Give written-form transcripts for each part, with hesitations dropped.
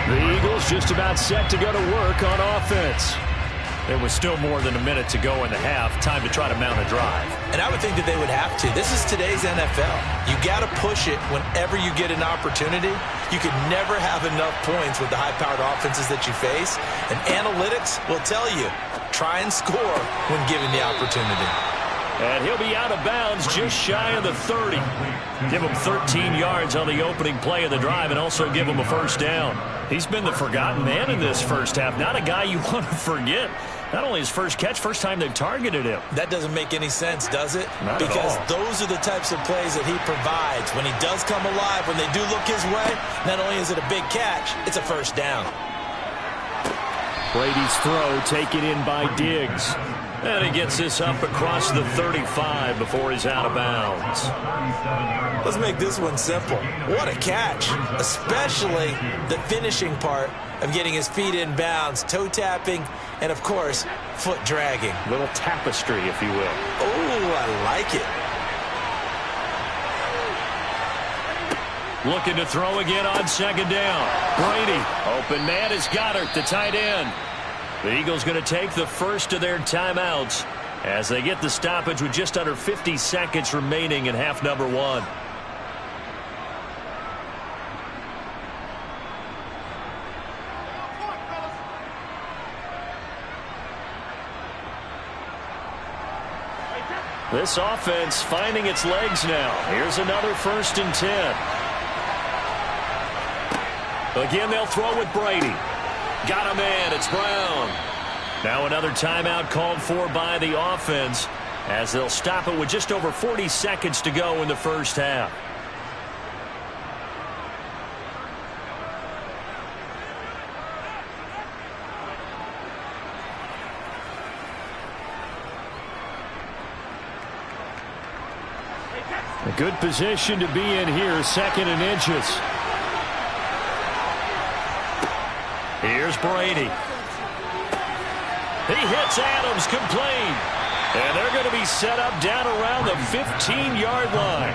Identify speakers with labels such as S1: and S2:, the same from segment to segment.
S1: The Eagles just about set to go to work on offense. There was still more than a minute to go in the half. Time to try to mount a drive.
S2: And I would think that they would have to. This is today's NFL. You got to push it whenever you get an opportunity. You can never have enough points with the high-powered offenses that you face. And analytics will tell you, try and score when given the opportunity.
S1: And he'll be out of bounds just shy of the 30. Give him 13 yards on the opening play of the drive and also give him a first down. He's been the forgotten man in this first half. Not a guy you want to forget. Not only his first catch, first time they've targeted him.
S2: That doesn't make any sense, does it?
S1: Not
S2: because
S1: at all.
S2: Those are the types of plays that he provides. When he does come alive, when they do look his way, not only is it a big catch, it's a first down.
S1: Brady's throw taken in by Diggs. And he gets this up across the 35 before he's out of bounds.
S2: Let's make this one simple. What a catch, especially the finishing part of getting his feet in bounds, toe tapping, and, of course, foot dragging.
S1: Little tapestry, if you will.
S2: Oh, I like it.
S1: Looking to throw again on second down. Brady, open man is Goddard, the tight end. The Eagles going to take the first of their timeouts as they get the stoppage with just under 50 seconds remaining in half number one. This offense finding its legs now. Here's another 1st and 10. Again, they'll throw with Brady. Got a man. It's Brown. Now another timeout called for by the offense as they'll stop it with just over 40 seconds to go in the first half. A good position to be in here, 2nd and inches. Here's Brady. He hits Adams complete. And they're going to be set up down around the 15-yard line.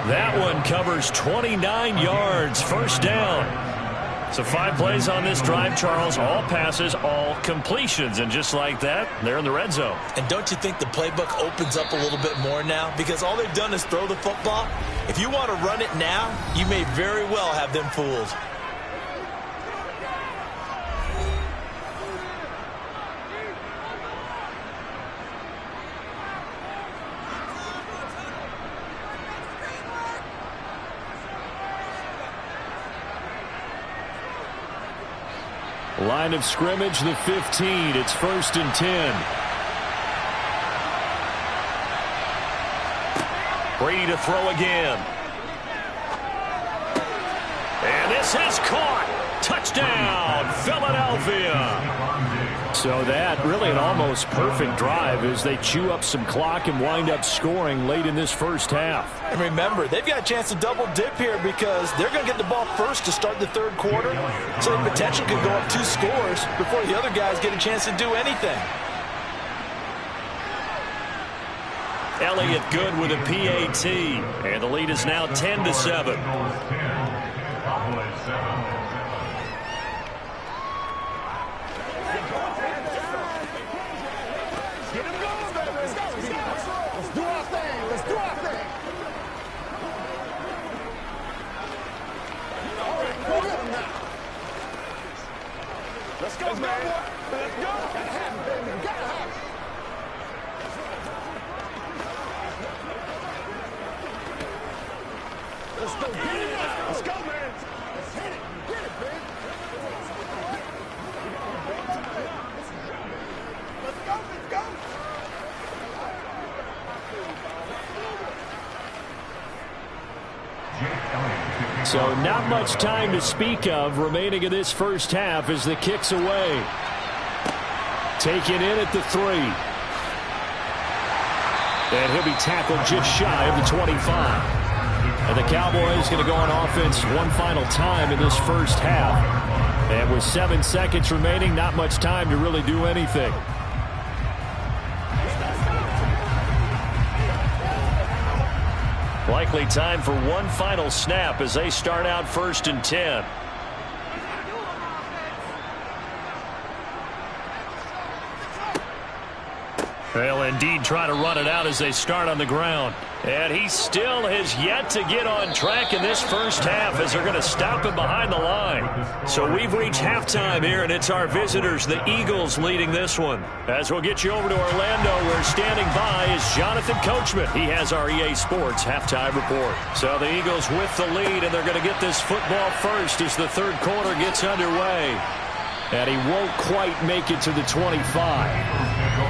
S1: That one covers 29 yards, first down. So 5 plays on this drive, Charles. All passes, all completions. And just like that, they're in the red zone.
S2: And don't you think the playbook opens up a little bit more now? Because all they've done is throw the football. If you want to run it now, you may very well have them fooled.
S1: Line of scrimmage, the 15. It's 1st and 10. Brady to throw again. And this is caught. Touchdown, Philadelphia. So that really an almost perfect drive as they chew up some clock and wind up scoring late in this first half.
S2: And remember, they've got a chance to double dip here because they're going to get the ball first to start the third quarter. So the potential could go up 2 scores before the other guys get a chance to do anything.
S1: Elliott good with a PAT. And the lead is now 10-7.
S3: Let's go, man. Let's go. Gotta have it, baby. Gotta have it. Let's go. Get it now. Let's go, man. Let's hit it. Get it, man. Let's go. Let's go.
S1: So not much time to speak of remaining in this first half as the kick's away. Taken in at the 3. And he'll be tackled just shy of the 25. And the Cowboys going to go on offense one final time in this first half. And with 7 seconds remaining, not much time to really do anything. Likely time for one final snap as they start out 1st and 10. They'll indeed try to run it out as they start on the ground. And he still has yet to get on track in this first half as they're going to stop him behind the line. So we've reached halftime here, and it's our visitors, the Eagles, leading this one. As we'll get you over to Orlando, where standing by is Jonathan Coachman. He has our EA Sports halftime report. So the Eagles with the lead, and they're going to get this football first as the third quarter gets underway. And he won't quite make it to the 25.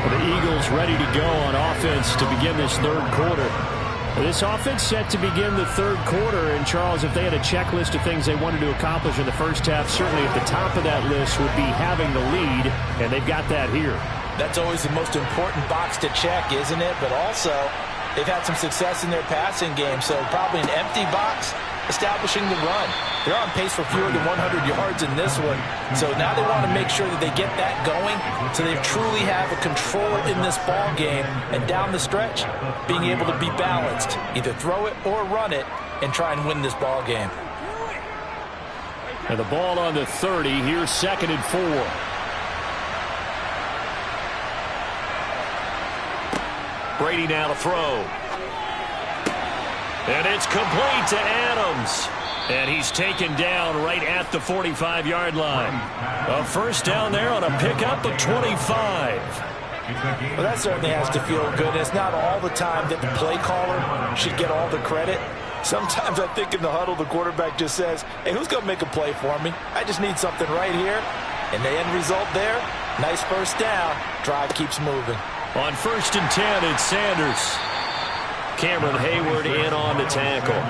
S1: The Eagles ready to go on offense to begin this third quarter. This offense set to begin the third quarter. And, Charles, if they had a checklist of things they wanted to accomplish in the first half, certainly at the top of that list would be having the lead, and they've got that here.
S2: That's always the most important box to check, isn't it? But also, they've had some success in their passing game, so probably an empty box establishing the run. They're on pace for fewer than 100 yards in this one, so now they want to make sure that they get that going so they truly have a control in this ball game, and down the stretch, being able to be balanced, either throw it or run it, and try and win this ball game.
S1: And the ball on the 30, here's 2nd and 4. Brady now to throw. And it's complete to Adams. And he's taken down right at the 45-yard line. A first down there on a pickup of 25.
S2: Well, that certainly has to feel good. And it's not all the time that the play caller should get all the credit. Sometimes I think in the huddle, the quarterback just says, hey, who's going to make a play for me? I just need something right here. And the end result there, nice first down. Drive keeps moving.
S1: On 1st and 10, it's Sanders. Cameron Hayward in on the tackle.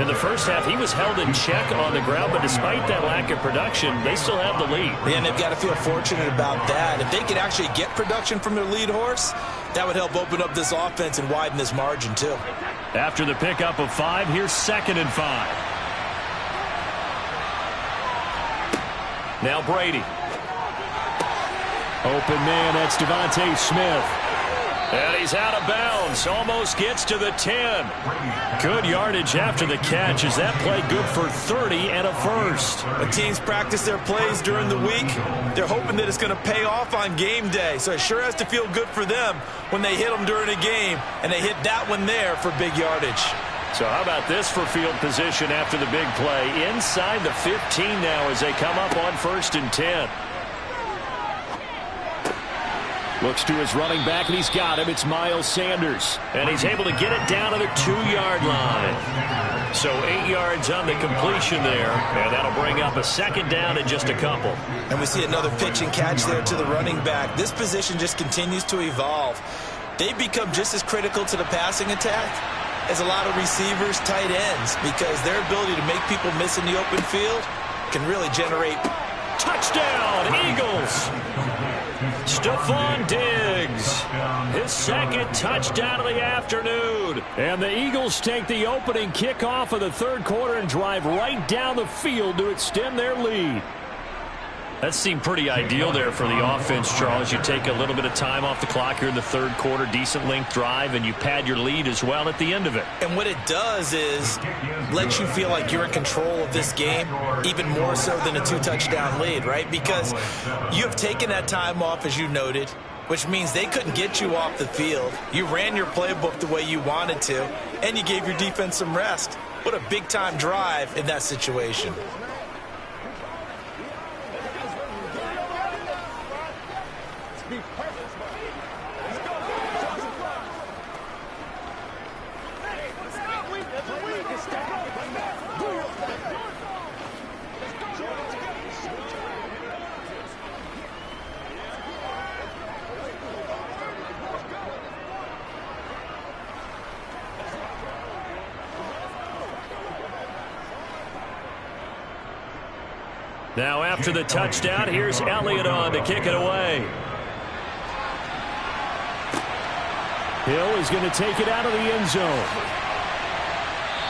S1: In the first half, he was held in check on the ground, but despite that lack of production, they still have the lead.
S2: And they've got to feel fortunate about that. If they could actually get production from their lead horse, that would help open up this offense and widen this margin, too.
S1: After the pickup of 5, here's 2nd and 5. Now Brady. Open man, that's Devontae Smith. And he's out of bounds, almost gets to the 10. Good yardage after the catch. Is that play good for 30 and a first?
S2: The teams practice their plays during the week. They're hoping that it's going to pay off on game day. So it sure has to feel good for them when they hit them during a game. And they hit that one there for big yardage.
S1: So how about this for field position after the big play? Inside the 15 now as they come up on 1st and 10. Looks to his running back, and he's got him. It's Miles Sanders. And he's able to get it down to the 2-yard line. So 8 yards on the completion there. And that'll bring up a 2nd down in just a couple.
S2: And we see another pitch and catch there to the running back. This position just continues to evolve. They become just as critical to the passing attack as a lot of receivers, tight ends, because their ability to make people miss in the open field can really generate.
S1: Touchdown, Eagles! Stephon Diggs, his 2nd touchdown of the afternoon. And the Eagles take the opening kickoff of the third quarter and drive right down the field to extend their lead. That seemed pretty ideal there for the offense, Charles. You take a little bit of time off the clock here in the third quarter, decent length drive, and you pad your lead as well at the end of it.
S2: And what it does is let you feel like you're in control of this game, even more so than a 2-touchdown lead, right? Because you have taken that time off, as you noted, which means they couldn't get you off the field. You ran your playbook the way you wanted to, and you gave your defense some rest. What a big-time drive in that situation.
S1: Now after the touchdown, here's Elliott on to kick it away. Hill is going to take it out of the end zone.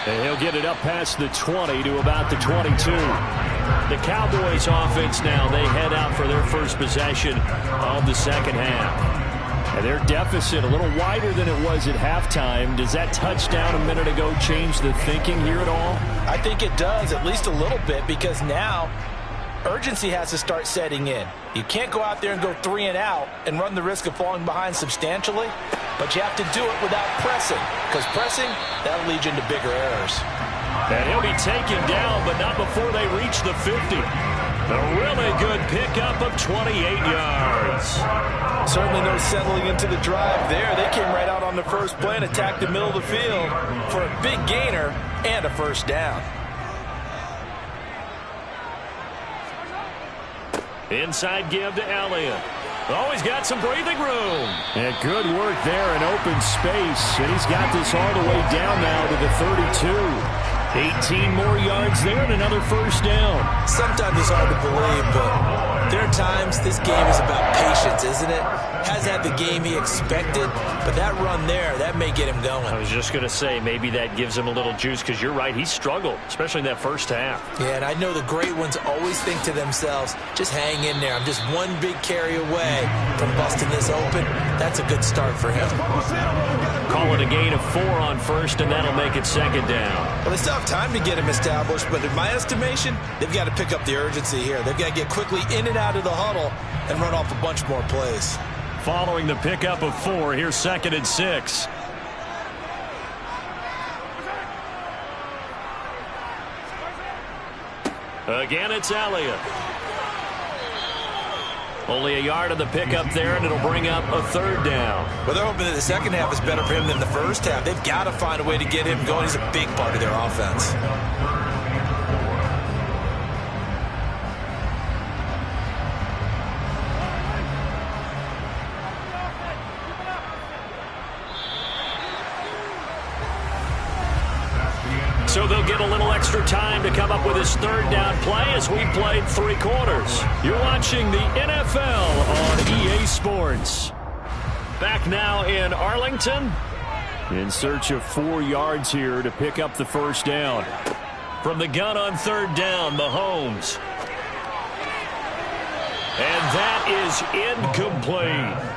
S1: And he'll get it up past the 20 to about the 22. The Cowboys offense now, they head out for their first possession of the second half. And their deficit a little wider than it was at halftime. Does that touchdown a minute ago change the thinking here at all?
S2: I think it does, at least a little bit, because now urgency has to start setting in. You can't go out there and go 3 and out and run the risk of falling behind substantially, but you have to do it without pressing, because pressing, that'll lead you into bigger errors.
S1: And he'll be taken down, but not before they reach the 50. A really good pickup of 28 yards.
S2: Certainly no settling into the drive there. They came right out on the first play and attacked the middle of the field for a big gainer and a first down.
S1: Inside give to Elliott. Oh, he's got some breathing room. And good work there in open space. And he's got this all the way down now to the 32. 18 more yards there and another first down.
S2: Sometimes it's hard to believe, but there are times this game is about patience, isn't it? Hasn't had the game he expected, but that run there, that may get him going.
S1: I was just going to say, maybe that gives him a little juice, because you're right, he struggled, especially in that first half.
S2: Yeah, and I know the great ones always think to themselves, just hang in there. I'm just one big carry away from busting this open. That's a good start for him.
S1: Call it a gain of 4 on first, and that'll make it second down.
S2: Well, they still have time to get him established, but in my estimation, they've got to pick up the urgency here. They've got to get quickly in and out of the huddle and run off a bunch more plays.
S1: Following the pickup of 4, here's 2nd and 6. Again, it's Elliott. Only a yard of the pickup there, and it'll bring up a 3rd down.
S2: Well, they're hoping that the second half is better for him than the first half. They've got to find a way to get him going. He's a big part of their offense.
S1: So they'll get a little extra time to come up with his 3rd down play as we played 3 quarters. You're watching the NFL on EA Sports. Back now in Arlington. In search of 4 yards here to pick up the first down. From the gun on 3rd down, Mahomes. And that is incomplete.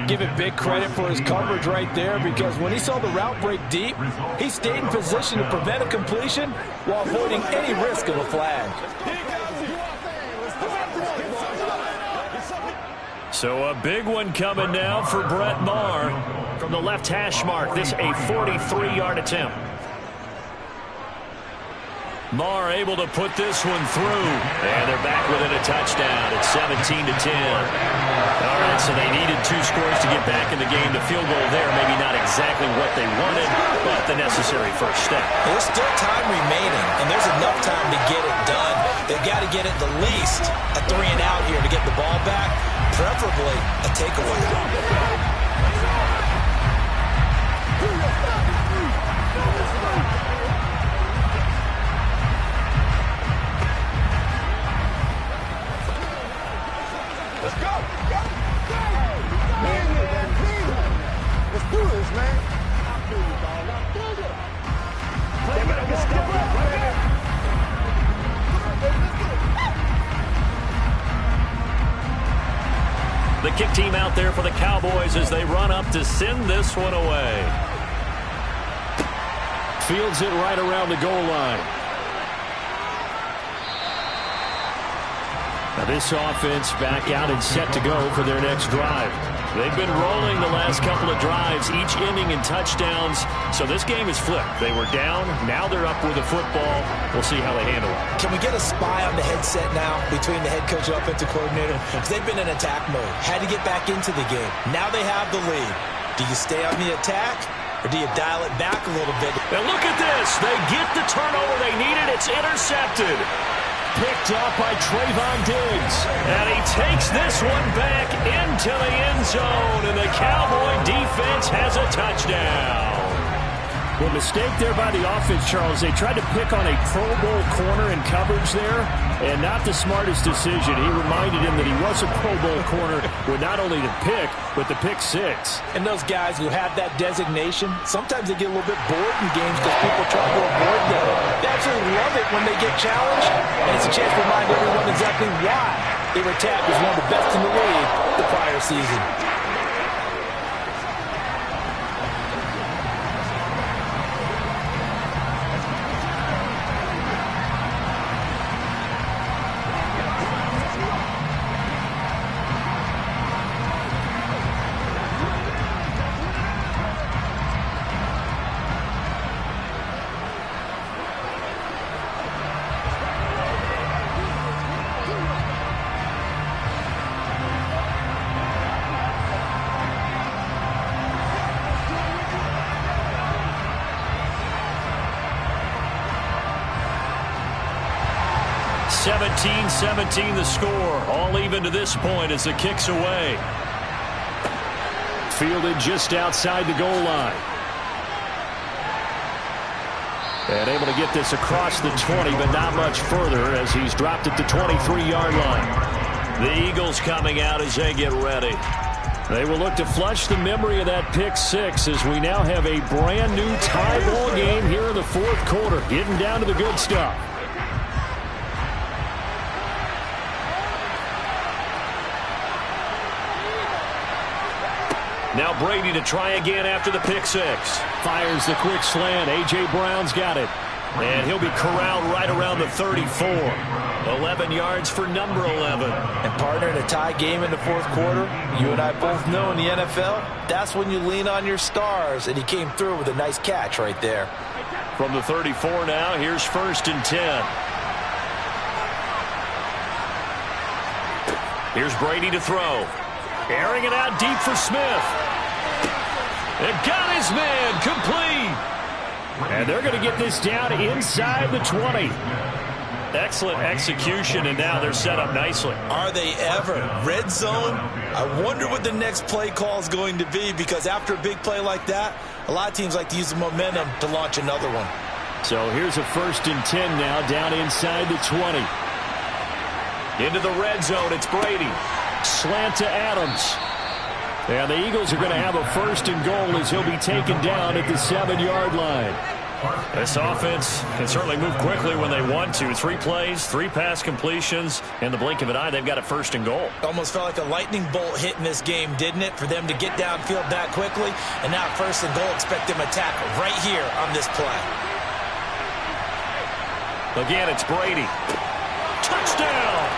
S2: Give it big credit for his coverage right there, because when he saw the route break deep, he stayed in position to prevent a completion while avoiding any risk of a flag.
S1: So a big one coming now for Brett Maher from the left hash mark. This a 43-yard attempt. Maher able to put this one through. And they're back within a touchdown. It's 17-10. All right, so they needed 2 scores to get back in the game. The field goal there, maybe not exactly what they wanted, but the necessary first step.
S2: There's still time remaining, and there's enough time to get it done. They've got to get it the least a 3 and out here to get the ball back, preferably a takeaway.
S1: The kick team out there for the Cowboys as they run up to send this one away. Fields it right around the goal line. Now this offense back out and set to go for their next drive. They've been rolling the last couple of drives, each ending in touchdowns. So this game is flipped. They were down. Now they're up with the football. We'll see how they handle it.
S2: Can we get a spy on the headset now between the head coach and offensive coordinator? Because they've been in attack mode. Had to get back into the game. Now they have the lead. Do you stay on the attack, or do you dial it back a little bit?
S1: And look at this. They get the turnover they needed. It's intercepted. Picked off by Trayvon Diggs. And he takes this one back into the end zone. And the Cowboy defense has a touchdown. Well, mistake there by the offense, Charles. They tried to pick on a Pro Bowl corner in coverage there, and not the smartest decision. He reminded him that he was a Pro Bowl corner with not only the pick, but the pick 6.
S2: And those guys who have that designation, sometimes they get a little bit bored in games because people try to avoid them. They absolutely love it when they get challenged, and it's a chance to remind everyone exactly why they were tagged as one of the best in the league the prior season.
S1: 17-17 the score. All even to this point as the kick's away. Fielded just outside the goal line. And able to get this across the 20, but not much further as he's dropped at the 23-yard line. The Eagles coming out as they get ready. They will look to flush the memory of that pick six as we now have a brand new tie ball game here in the fourth quarter. Getting down to the good stuff. Now Brady to try again after the pick six. Fires the quick slant. A.J. Brown's got it. And he'll be corralled right around the 34. 11 yards for number 11.
S2: And partner, in a tie game in the fourth quarter, you and I both know in the NFL, that's when you lean on your stars. And he came through with a nice catch right there.
S1: From the 34 now, here's 1st and 10. Here's Brady to throw. Airing it out deep for Smith. It got his man complete. And they're going to get this down inside the 20. Excellent execution, and now they're set up nicely.
S2: Are they ever? Red zone? I wonder what the next play call is going to be, because after a big play like that, a lot of teams like to use the momentum to launch another one.
S1: So here's a 1st and 10 now, down inside the 20. Into the red zone, it's Brady. Slant to Adams. And the Eagles are going to have a 1st and goal as he'll be taken down at the 7-yard line. This offense can certainly move quickly when they want to. 3 plays, 3 pass completions. In the blink of an eye, they've got a 1st and goal.
S2: Almost felt like a lightning bolt hit in this game, didn't it? For them to get downfield that quickly. And now 1st and goal, expect them to tackle right here on this play.
S1: Again, it's Brady. Touchdown!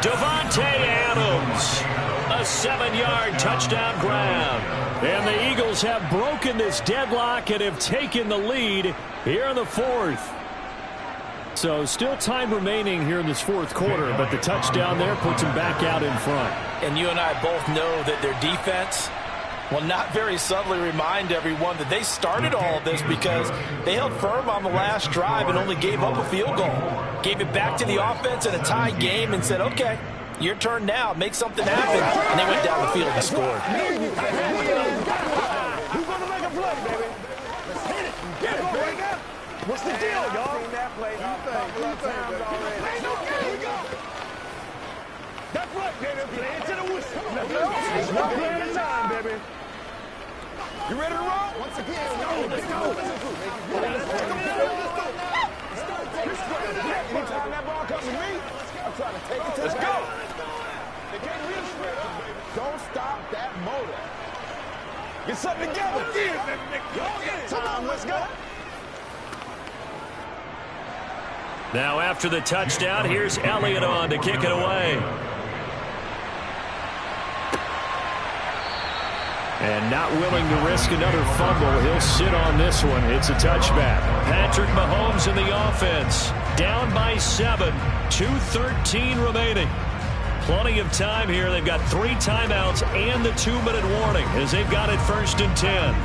S1: Davante Adams. A 7-yard touchdown grab. And the Eagles have broken this deadlock and have taken the lead here in the fourth. So still time remaining here in this fourth quarter, but the touchdown there puts them back out in front.
S2: And you and I both know that their defense will not very subtly remind everyone that they started all of this because they held firm on the last drive and only gave up a field goal. Gave it back to the offense in a tie game and said, okay, your turn now. Make something happen. And they went down the field and scored.
S3: Who's going to make a play, baby? Let's hit it. Get it, break up. What's the deal, y'all? Seen that play a couple of times already. Here we go. That's right, baby. Play it to the whistle. Let's go. One play at a time, baby. You ready to roll? Once again, let's go. Anytime that ball comes to me, I'm trying to take it to the go. They can't really spread it, baby. Don't stop that motor. Get something together. Time, let's go.
S1: Now after the touchdown, here's Elliott on to kick it away. And not willing to risk another fumble, he'll sit on this one. It's a touchback. Patrick Mahomes in the offense. Down by 7. 2:13 remaining. Plenty of time here. They've got 3 timeouts and the 2-minute warning as they've got it 1st and 10.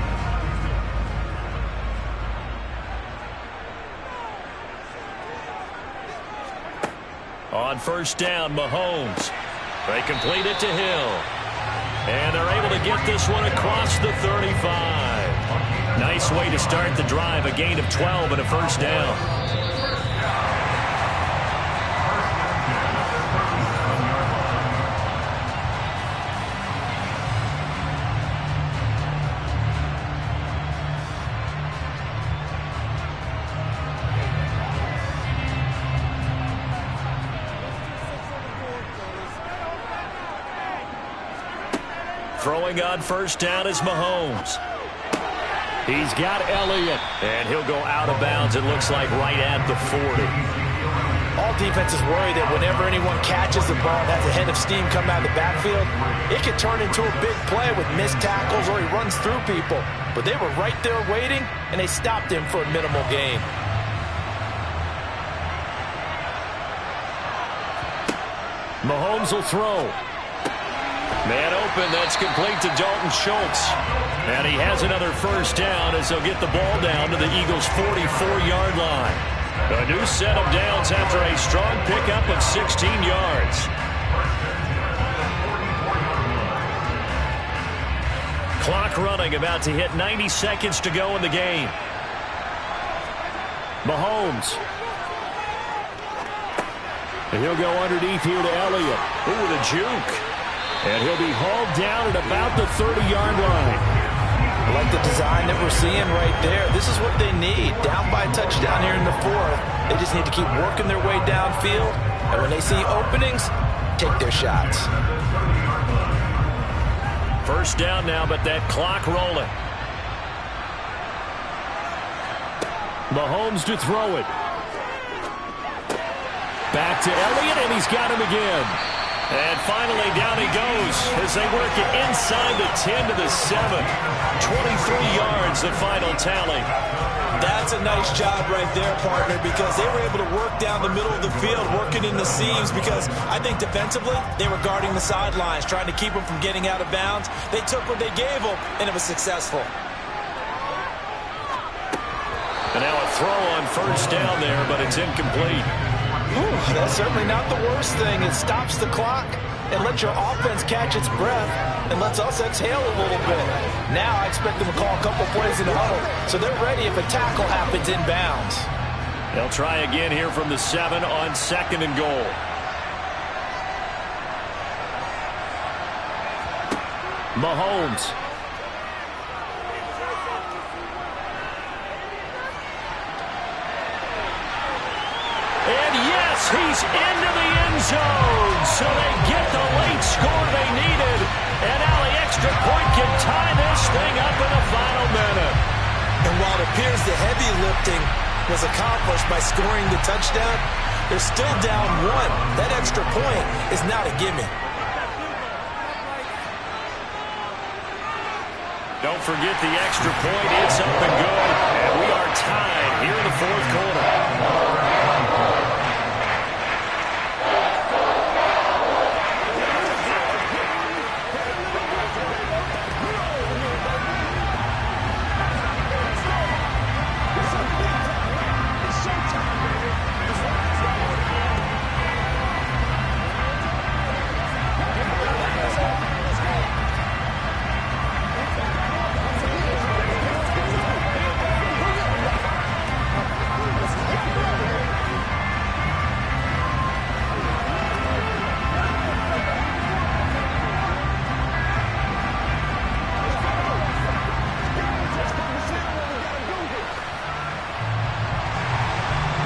S1: On 1st down, Mahomes. They complete it to Hill. And they're able to get this one across the 35. Nice way to start the drive. A gain of 12 and a 1st down. Throwing on 1st down is Mahomes. He's got Elliott. And he'll go out of bounds, it looks like, right at the 40.
S2: All defenses worry that whenever anyone catches the ball and has a head of steam come out of the backfield, it could turn into a big play with missed tackles or he runs through people. But they were right there waiting, and they stopped him for a minimal gain.
S1: Mahomes will throw. Man open, that's complete to Dalton Schultz. And he has another 1st down as they'll get the ball down to the Eagles' 44-yard line. A new set of downs after a strong pickup of 16 yards. Clock running, about to hit 90 seconds to go in the game. Mahomes. And he'll go underneath here to Elliott. Ooh, the juke. And he'll be hauled down at about the 30-yard line.
S2: I like the design that we're seeing right there. This is what they need. Down by a touchdown here in the fourth. They just need to keep working their way downfield. And when they see openings, take their shots.
S1: First down now, but that clock rolling. Mahomes to throw it. Back to Elliott, and he's got him again. And finally, down he goes as they work it inside the 10 to the 7. 23 yards, the final tally.
S2: That's a nice job right there, partner, because they were able to work down the middle of the field, working in the seams, because I think defensively, they were guarding the sidelines, trying to keep them from getting out of bounds. They took what they gave them, and it was successful.
S1: And now a throw on first down there, but it's incomplete.
S2: Whew, that's certainly not the worst thing. It stops the clock and lets your offense catch its breath and lets us exhale a little bit. Now I expect them to call a couple plays in the huddle, so they're ready if a tackle happens inbounds.
S1: They'll try again here from the 7 on 2nd and goal. Mahomes. And yes, he's into the end zone. So they get the late score they needed. And now the extra point can tie this thing up in the final minute.
S2: And while it appears the heavy lifting was accomplished by scoring the touchdown, they're still down 1. That extra point is not a gimme.
S1: Don't forget the extra point. It's up and good. And we are tied here in the fourth quarter.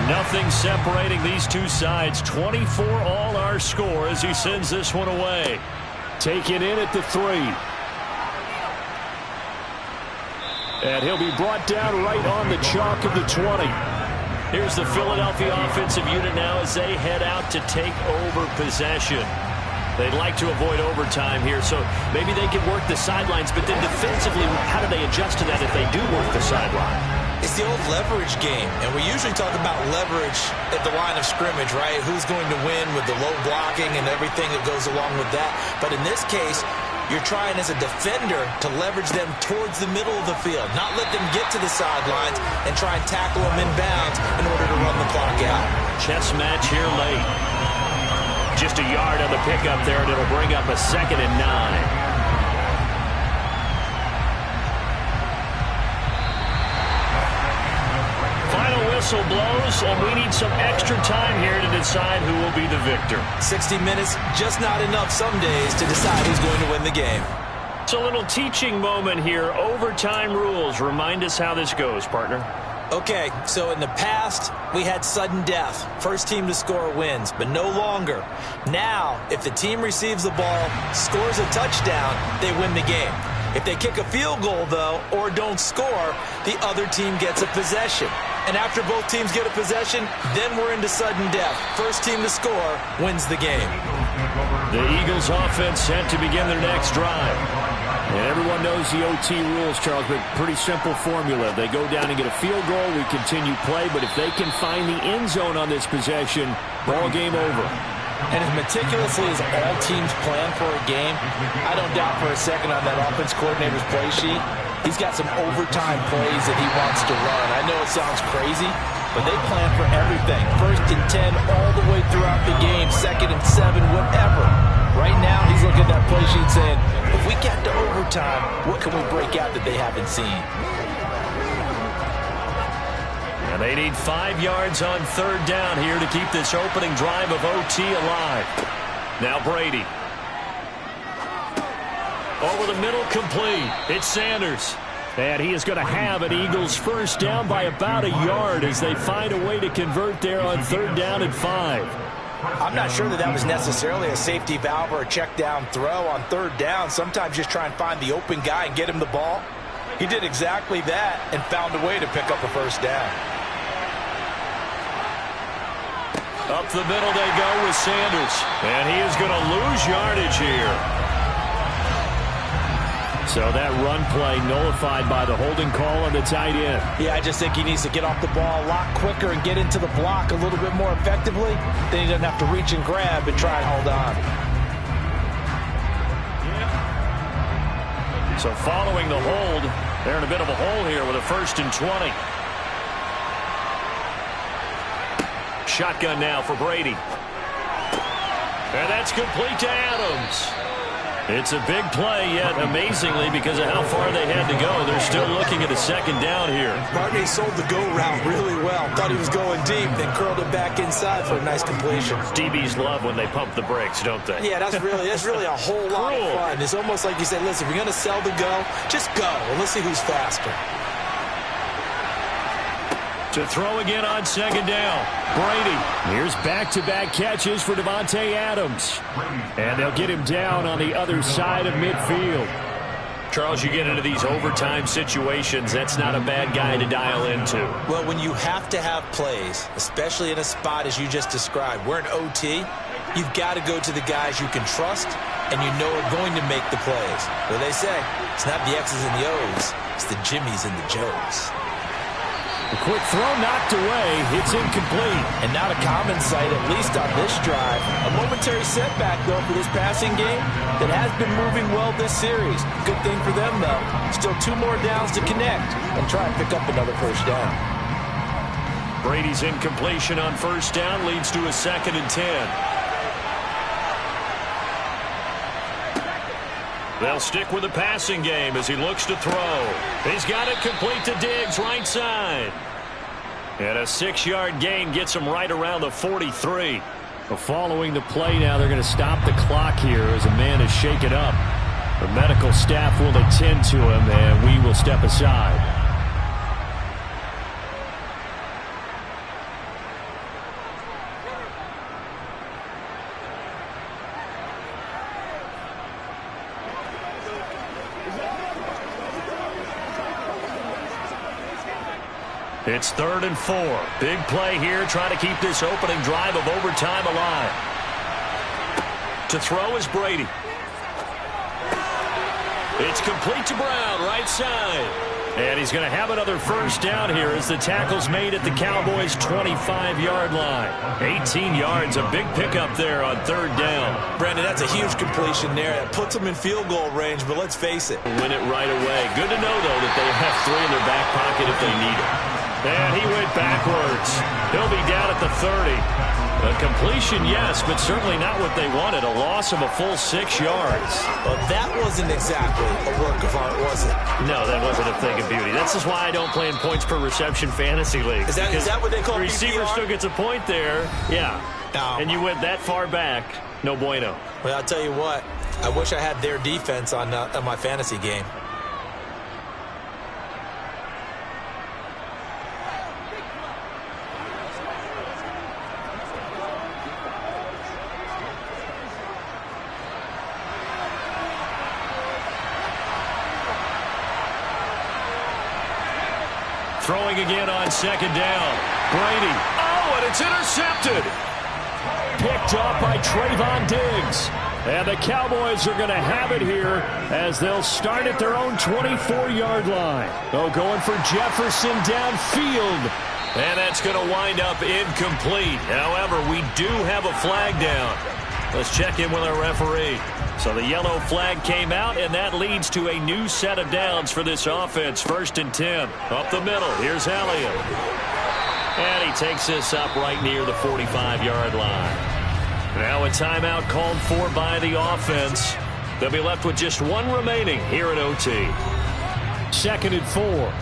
S1: Nothing separating these two sides. 24 all our score as he sends this one away. Taken in at the 3. And he'll be brought down right on the chalk of the 20. Here's the Philadelphia offensive unit now as they head out to take over possession. They'd like to avoid overtime here, so maybe they can work the sidelines, but then defensively, how do they adjust to that if they do work the sideline?
S2: It's the old leverage game, and we usually talk about leverage at the line of scrimmage, right? Who's going to win with the low blocking and everything that goes along with that. But in this case, you're trying as a defender to leverage them towards the middle of the field, not let them get to the sidelines and try and tackle them inbounds in order to run the clock out.
S1: Chess match here late. Just a yard on the pickup there, and it'll bring up a 2nd and 9. Whistle blows, and we need some extra time here to decide who will be the victor.
S2: 60 minutes, just not enough some days to decide who's going to win the game.
S1: It's a little teaching moment here. Overtime rules. Remind us how this goes, partner.
S2: Okay, so in the past, we had sudden death. First team to score wins, but no longer. Now, if the team receives the ball, scores a touchdown, they win the game. If they kick a field goal, though, or don't score, the other team gets a possession. And after both teams get a possession, then we're into sudden death. First team to score wins the game.
S1: The Eagles offense set to begin their next drive. And everyone knows the OT rules, Charles, but pretty simple formula. They go down and get a field goal, we continue play, but if they can find the end zone on this possession, ball game over.
S2: And as meticulously as all teams plan for a game, I don't doubt for a second on that offense coordinator's play sheet, he's got some overtime plays that he wants to run. I know it sounds crazy, but they plan for everything. 1st and 10 all the way throughout the game, 2nd and 7, whatever. Right now, he's looking at that play sheet saying, if we get to overtime, what can we break out that they haven't seen?
S1: And they need 5 yards on 3rd down here to keep this opening drive of OT alive. Now Brady. Over the middle, complete. It's Sanders. And he is going to have an Eagles 1st down by about a yard as they find a way to convert there on 3rd down and 5.
S2: I'm not sure that was necessarily a safety valve or a check down throw on 3rd down. Sometimes just try and find the open guy and get him the ball. He did exactly that and found a way to pick up a 1st down.
S1: Up the middle they go with Sanders. And he is going to lose yardage here. So that run play nullified by the holding call on the tight end.
S2: Yeah, I just think he needs to get off the ball a lot quicker and get into the block a little bit more effectively. Then he doesn't have to reach and grab and try and hold on.
S1: So following the hold, they're in a bit of a hole here with a 1st and 20. Shotgun now for Brady. And that's complete to Adams. It's a big play, yet amazingly, because of how far they had to go, they're still looking at a 2nd down here.
S2: Barney sold the go route really well. Thought he was going deep, then curled it back inside for a nice completion.
S1: DBs love when they pump the brakes, don't they?
S2: Yeah, that's really a whole lot of fun. It's almost like you say, listen, if you're going to sell the go, just go, and let's see who's faster.
S1: To throw again on 2nd down. Brady. Here's back-to-back catches for Davante Adams. And they'll get him down on the other side of midfield. Charles, you get into these overtime situations, that's not a bad guy to dial into.
S2: Well, when you have to have plays, especially in a spot as you just described, we're in OT, you've got to go to the guys you can trust and you know are going to make the plays. What do they say? It's not the X's and the O's, it's the Jimmys and the Joes.
S1: A quick throw knocked away. It's incomplete.
S2: And not a common sight, at least on this drive. A momentary setback, though, for this passing game that has been moving well this series. Good thing for them, though. Still 2 more downs to connect and try and pick up another 1st down.
S1: Brady's incompletion on 1st down leads to a 2nd and 10. They'll stick with the passing game as he looks to throw. He's got it complete to Diggs, right side. And a 6-yard gain gets him right around the 43. Well, following the play now, they're going to stop the clock here as a man is shaken up. The medical staff will attend to him, and we will step aside. It's 3rd and 4. Big play here, trying to keep this opening drive of overtime alive. To throw is Brady. It's complete to Brown, right side. And he's going to have another 1st down here as the tackle's made at the Cowboys' 25-yard line. 18 yards, a big pickup there on 3rd down.
S2: Brandon, that's a huge completion there. That puts them in field goal range, but let's face it.
S1: Win it right away. Good to know, though, that they have 3 in their back pocket if they need it. And he went backwards. He'll be down at the 30. A completion, yes, but certainly not what they wanted. A loss of a full 6 yards.
S2: Well, that wasn't exactly a work of art, was it?
S1: No, that wasn't a thing of beauty. That's just why I don't play in points per reception fantasy leagues.
S2: Is that what they call
S1: the receiver
S2: PPR?
S1: still gets a point there. Yeah.
S2: No.
S1: And you went that far back. No bueno.
S2: Well, I'll tell you what. I wish I had their defense on my fantasy game.
S1: Throwing again on 2nd down. Brady. Oh, and it's intercepted. Picked off by Trayvon Diggs. And the Cowboys are going to have it here as they'll start at their own 24-yard line. Oh, going for Jefferson downfield. And that's going to wind up incomplete. However, we do have a flag down. Let's check in with our referee. So the yellow flag came out, and that leads to a new set of downs for this offense. 1st and 10. Up the middle. Here's Elliott. And he takes this up right near the 45-yard line. Now a timeout called for by the offense. They'll be left with just one remaining here at OT. 2nd and 4.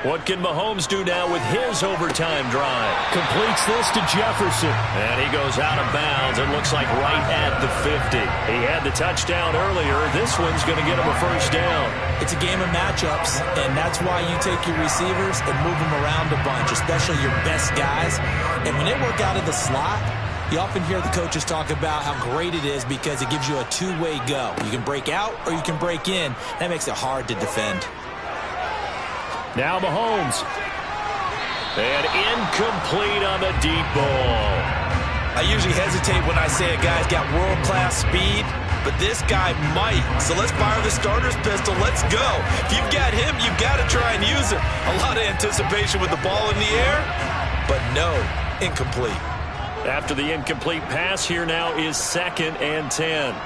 S1: What can Mahomes do now with his overtime drive?
S4: Completes this to Jefferson.
S1: And he goes out of bounds. It looks like right at the 50. He had the touchdown earlier. This one's going to get him a first down.
S2: It's a game of matchups, and that's why you take your receivers and move them around a bunch, especially your best guys. And when they work out of the slot, you often hear the coaches talk about how great it is because it gives you a two-way go. You can break out or you can break in. That makes it hard to defend.
S1: Now Mahomes. And incomplete on the deep ball.
S2: I usually hesitate when I say a guy's got world-class speed, but this guy might. So let's fire the starter's pistol. Let's go. If you've got him, you've got to try and use it. A lot of anticipation with the ball in the air, but no, incomplete.
S1: After the incomplete pass, here now is 2nd and 10.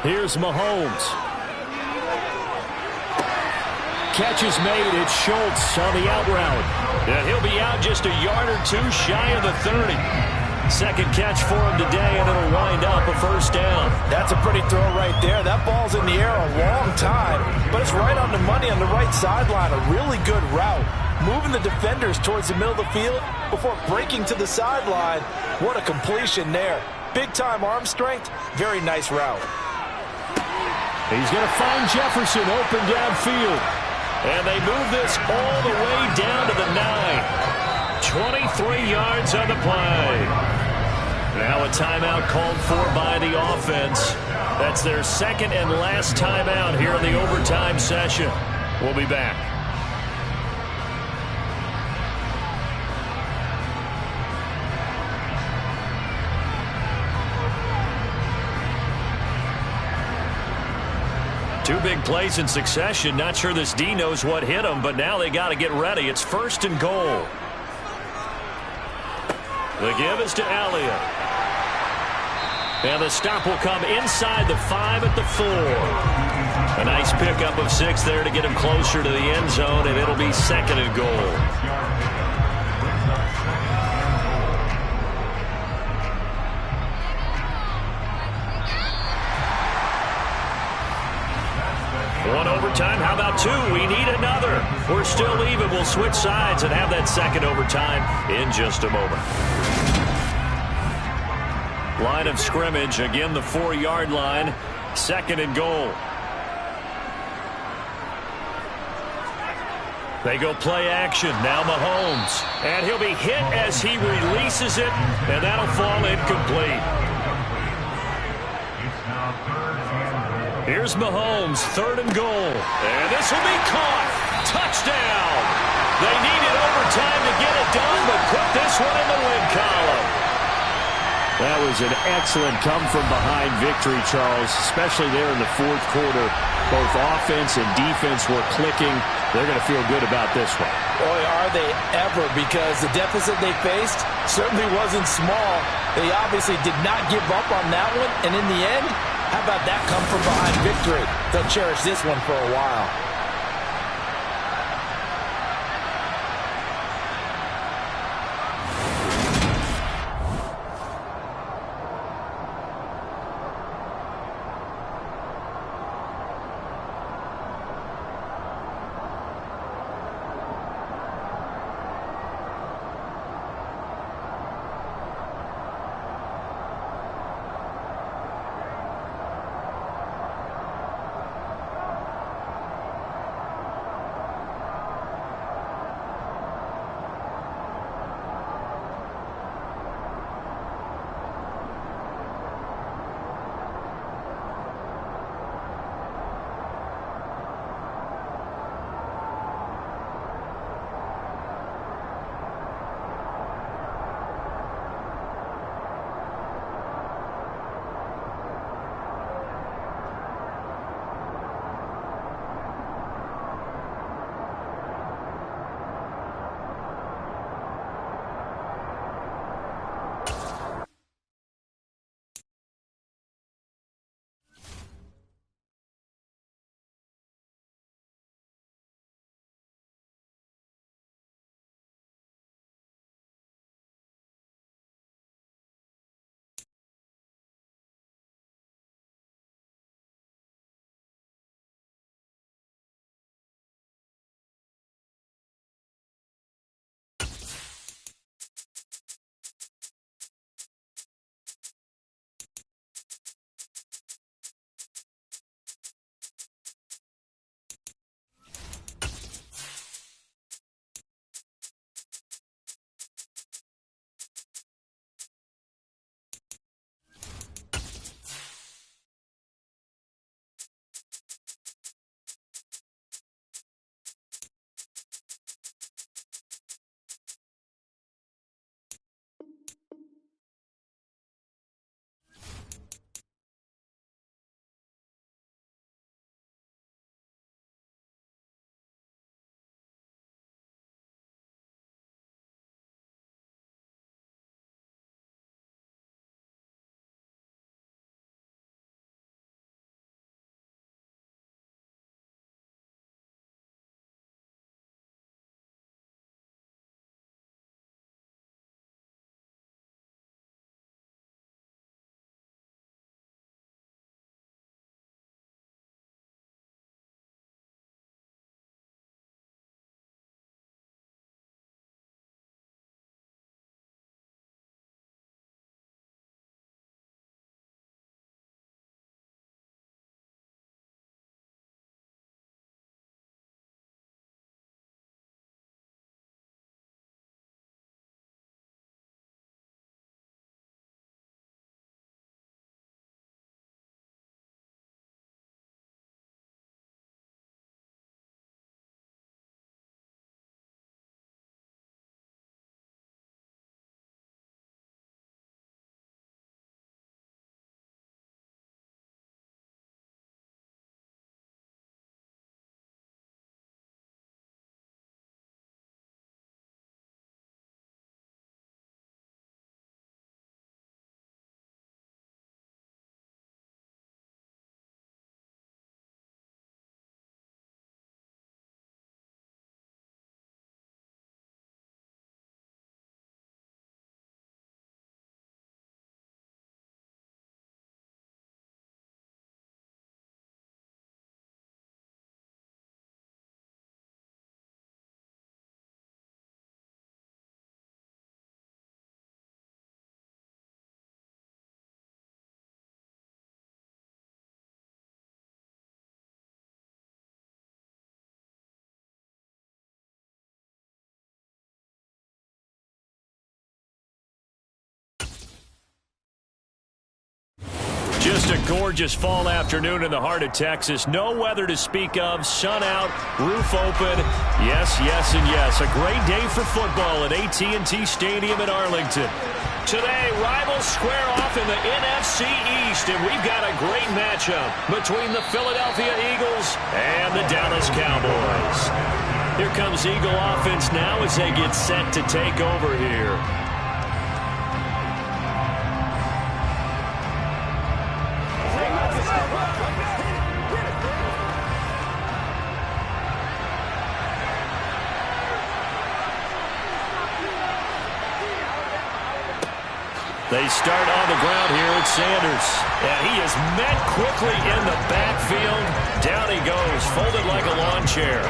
S1: Here's Mahomes. Catch is made. It's Schultz on the out route. And he'll be out just a yard or two shy of the 30. Second catch for him today, and it'll wind up a first down.
S2: That's a pretty throw right there. That ball's in the air a long time, but it's right on the money on the right sideline. A really good route. Moving the defenders towards the middle of the field before breaking to the sideline. What a completion there. Big-time arm strength. Very nice route.
S1: He's going to find Jefferson open downfield. And they move this all the way down to the 9. 23 yards on the play. Now a timeout called for by the offense. That's their second and last timeout here in the overtime session. We'll be back. Two big plays in succession. Not sure this D knows what hit him, but now they got to get ready. It's 1st and goal. The give is to Elliott. And the stop will come inside the 5 at the 4. A nice pickup of 6 there to get him closer to the end zone, and it'll be 2nd and goal. One overtime. How about 2? We need another. We're still even. We'll switch sides and have that second overtime in just a moment. Line of scrimmage. Again, the 4-yard line. 2nd and goal. They go play action. Now Mahomes. And he'll be hit as he releases it. And that'll fall incomplete. Here's Mahomes, 3rd and goal. And this will be caught. Touchdown. They needed overtime to get it done, but put this one in the win column. That was an excellent come-from-behind victory, Charles, especially there in the 4th quarter. Both offense and defense were clicking. They're going to feel good about this one.
S2: Boy, are they ever, because the deficit they faced certainly wasn't small. They obviously did not give up on that one, and in the end, how about that come-from-behind victory? They'll cherish this one for a while.
S1: Just a gorgeous fall afternoon in the heart of Texas. No weather to speak of. Sun out, roof open. Yes, yes, and yes. A great day for football at AT&T Stadium in Arlington. Today, rivals square off in the NFC East, and we've got a great matchup between the Philadelphia Eagles and the Dallas Cowboys. Here comes Eagle offense now as they get set to take over here. They start on the ground here at Sanders. And he is met quickly in the backfield. Down he goes, folded like a lawn chair.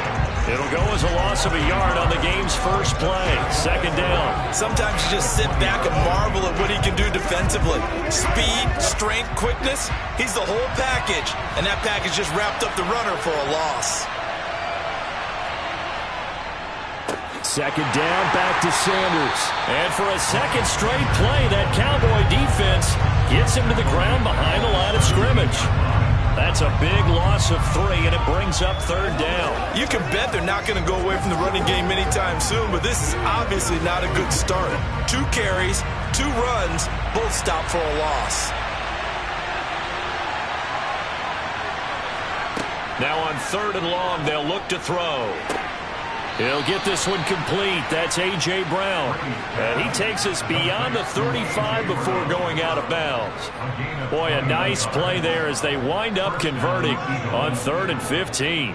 S1: It'll go as a loss of a yard on the game's first play. Second down.
S2: Sometimes you just sit back and marvel at what he can do defensively. Speed, strength, quickness. He's the whole package. And that package just wrapped up the runner for a loss.
S1: Second down, back to Sanders. And for a second straight play, that Cowboy defense gets him to the ground behind the line of scrimmage. That's a big loss of 3, and it brings up third down.
S2: You can bet they're not going to go away from the running game anytime soon, but this is obviously not a good start. 2 carries, 2 runs, both stopped for a loss.
S1: Now on third and long, they'll look to throw. He'll get this one complete. That's A.J. Brown. And he takes us beyond the 35 before going out of bounds. Boy, a nice play there as they wind up converting on 3rd and 15.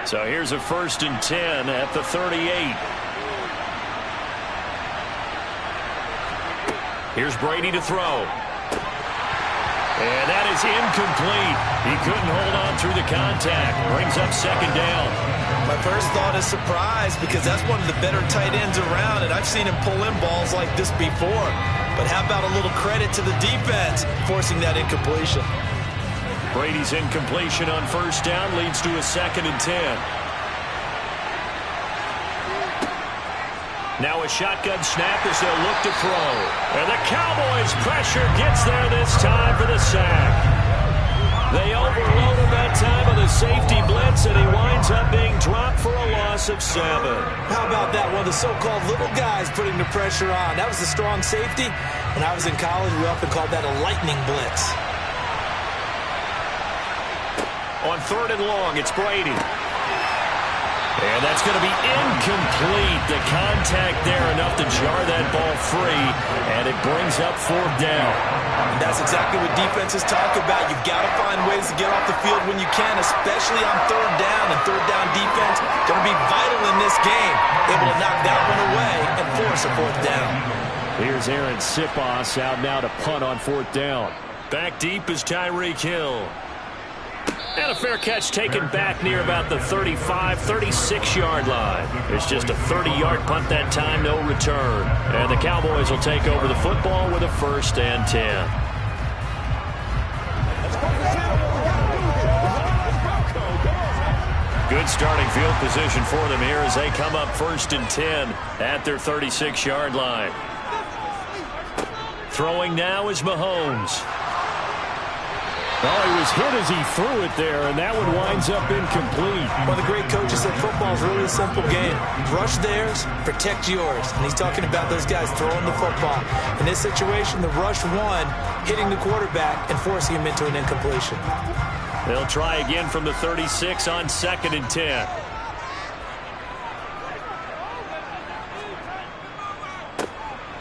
S1: So here's a 1st and 10 at the 38. Here's Brady to throw. And that is incomplete. He couldn't hold on through the contact. Brings up second down.
S2: My first thought is surprise because that's one of the better tight ends around, and I've seen him pull in balls like this before. But how about a little credit to the defense forcing that incompletion?
S1: Brady's incompletion on first down leads to a 2nd and 10. Now a shotgun snap as they'll look to throw. And the Cowboys' pressure gets there this time for the sack. They overload him that time with a safety blitz, and he winds up being dropped for a loss of 7.
S2: How about that one? The so-called little guys putting the pressure on. That was a strong safety. When I was in college, we often called that a lightning blitz.
S1: On 3rd and long, it's Brady. And that's going to be incomplete. The contact there enough to jar that ball free, and it brings up 4th down.
S2: And that's exactly what defenses talk about. You've got to find ways to get off the field when you can, especially on 3rd down. And 3rd down defense going to be vital in this game. Able to knock that one away and force a 4th down.
S1: Here's Aaron Sipos out now to punt on 4th down. Back deep is Tyreek Hill. And a fair catch taken back near about the 35, 36-yard line. It's just a 30-yard punt that time, no return. And the Cowboys will take over the football with a 1st and 10. Good starting field position for them here as they come up 1st and 10 at their 36-yard line. Throwing now is Mahomes.
S4: Well, he was hit as he threw it there, and that one winds up incomplete.
S2: One of the great coaches said football is really a simple game. Rush theirs, protect yours. And he's talking about those guys throwing the football. In this situation, the rush won, hitting the quarterback and forcing him into an incompletion.
S1: They'll try again from the 36 on 2nd and 10.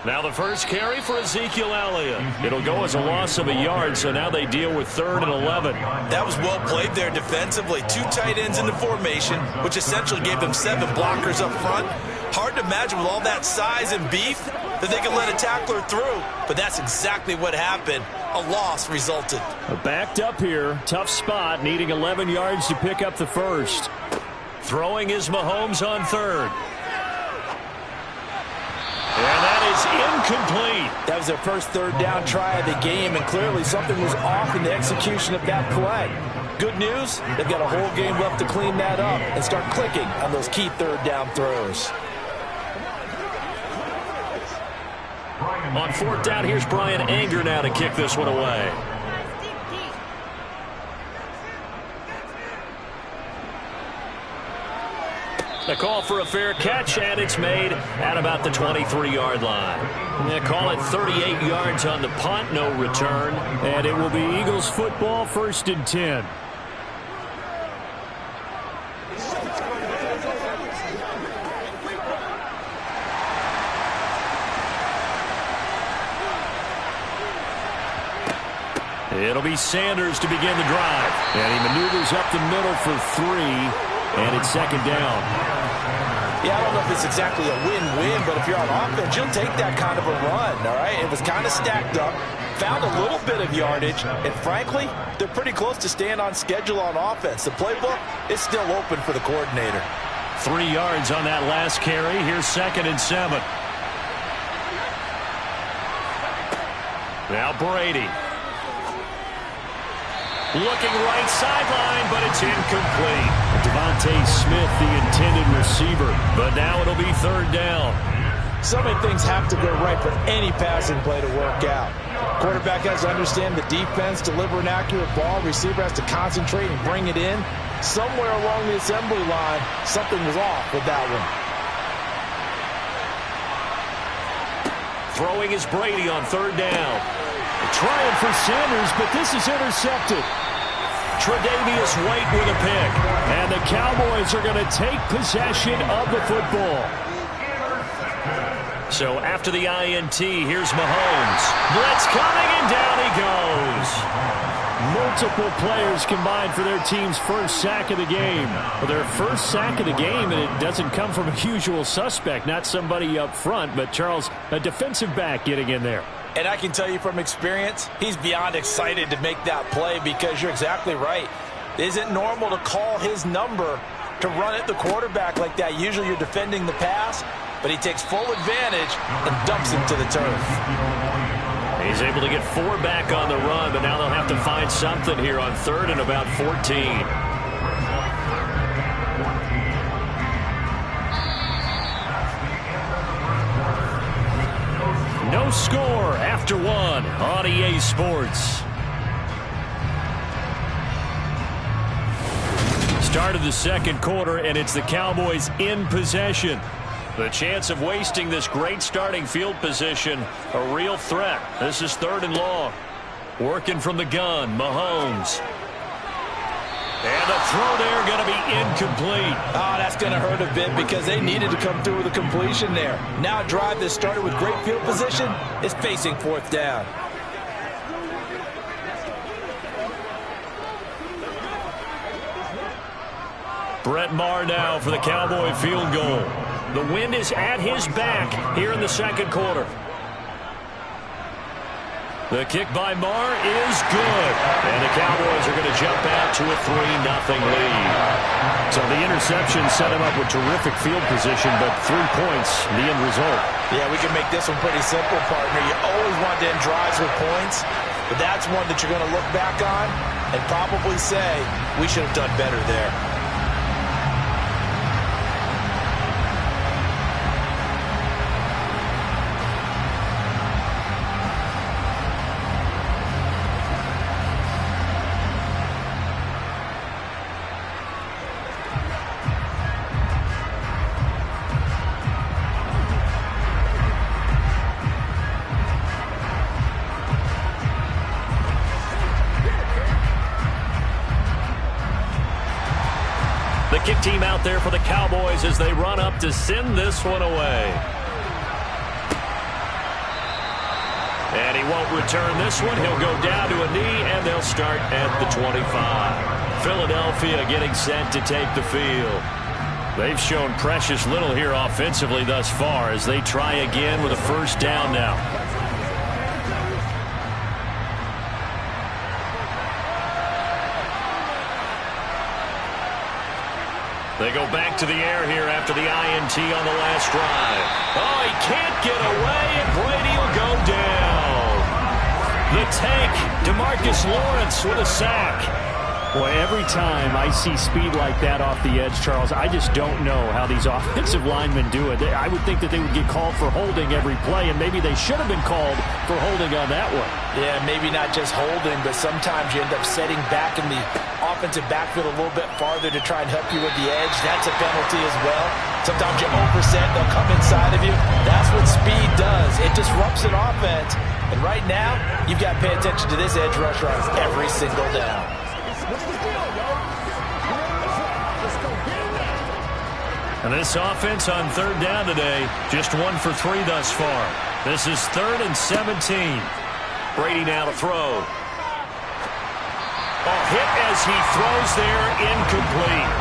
S1: Now the first carry for Ezekiel Elliott. It'll go as a loss of a yard, so now they deal with 3rd and 11.
S2: That was well played there defensively. 2 tight ends in the formation, which essentially gave them 7 blockers up front. Hard to imagine with all that size and beef that they could let a tackler through, but that's exactly what happened. A loss resulted.
S1: Backed up here, tough spot, needing 11 yards to pick up the first. Throwing is Mahomes on 3rd. And that is incomplete.
S2: That was their first 3rd down try of the game, and clearly something was off in the execution of that play. Good news, they've got a whole game left to clean that up and start clicking on those key 3rd down throws.
S1: On fourth down, here's Brian Anger now to kick this one away. The call for a fair catch, and it's made at about the 23-yard line. They call it 38 yards on the punt, no return.
S4: And it will be Eagles football, 1st and 10.
S1: It'll be Sanders to begin the drive.
S4: And he maneuvers up the middle for 3, and it's 2nd down.
S2: Yeah, I don't know if it's exactly a win-win, but if you're on offense, you'll take that kind of a run, all right? It was kind of stacked up, found a little bit of yardage, and frankly, they're pretty close to staying on schedule on offense. The playbook is still open for the coordinator.
S1: 3 yards on that last carry. Here's 2nd and 7. Now Brady. Looking right sideline, but it's incomplete.
S4: Devontae Smith, the intended receiver.
S1: But now it'll be 3rd down.
S2: So many things have to go right for any passing play to work out. Quarterback has to understand the defense, deliver an accurate ball. Receiver has to concentrate and bring it in. Somewhere along the assembly line, something was off with that one.
S1: Throwing is Brady on 3rd down.
S4: Trying for Sanders, but this is intercepted.
S1: Tre'Davious White with a pick.
S4: And the Cowboys are going to take possession of the football.
S1: So after the INT, here's Mahomes. Blitz coming, and down he goes.
S4: Multiple players combined for their team's first sack of the game. Well, their first sack of the game, and it doesn't come from a usual suspect, not somebody up front, but Charles, a defensive back getting in there.
S2: And I can tell you from experience, he's beyond excited to make that play because you're exactly right. It isn't normal to call his number to run at the quarterback like that. Usually you're defending the pass, but he takes full advantage and dumps him to the turf.
S1: He's able to get 4 back on the run, but now they'll have to find something here on 3rd and about 14. No score after 1 on EA Sports. Start of the 2nd quarter, and it's the Cowboys in possession. The chance of wasting this great starting field position, a real threat. This is 3rd and long. Working from the gun, Mahomes. And the throw there going to be incomplete.
S2: Oh, that's going to hurt a bit because they needed to come through with a completion there. Now a drive that started with great field position is facing 4th down.
S1: Brett Maher now for the Cowboy field goal. The wind is at his back here in the 2nd quarter. The kick by Maher is good. And the Cowboys are going to jump out to a 3-0 lead.
S4: So the interception set him up with terrific field position, but 3 points, the end result.
S2: Yeah, we can make this one pretty simple, partner. You always want to end drives with points, but that's one that you're going to look back on and probably say, we should have done better there.
S1: The kick team out there for the Cowboys as they run up to send this one away. And he won't return this one. He'll go down to a knee, and they'll start at the 25. Philadelphia getting set to take the field. They've shown precious little here offensively thus far as they try again with a 1st down now. They go back to the air here after the INT on the last drive. Oh, he can't get away, and Brady will go down. The tank, DeMarcus Lawrence with a sack.
S4: Well, every time I see speed like that off the edge, Charles, I just don't know how these offensive linemen do it. I would think that they would get called for holding every play, and maybe they should have been called for holding on that one.
S2: Yeah, maybe not just holding, but sometimes you end up setting back in the offensive backfield a little bit farther to try and help you with the edge. That's a penalty as well. Sometimes you overset, they'll come inside of you. That's what speed does. It disrupts an offense. And right now, you've got to pay attention to this edge rush on every single down.
S1: And this offense on third down today, just 1 for 3 thus far. This is 3rd and 17. Brady now to throw. Hit as he throws there, incomplete.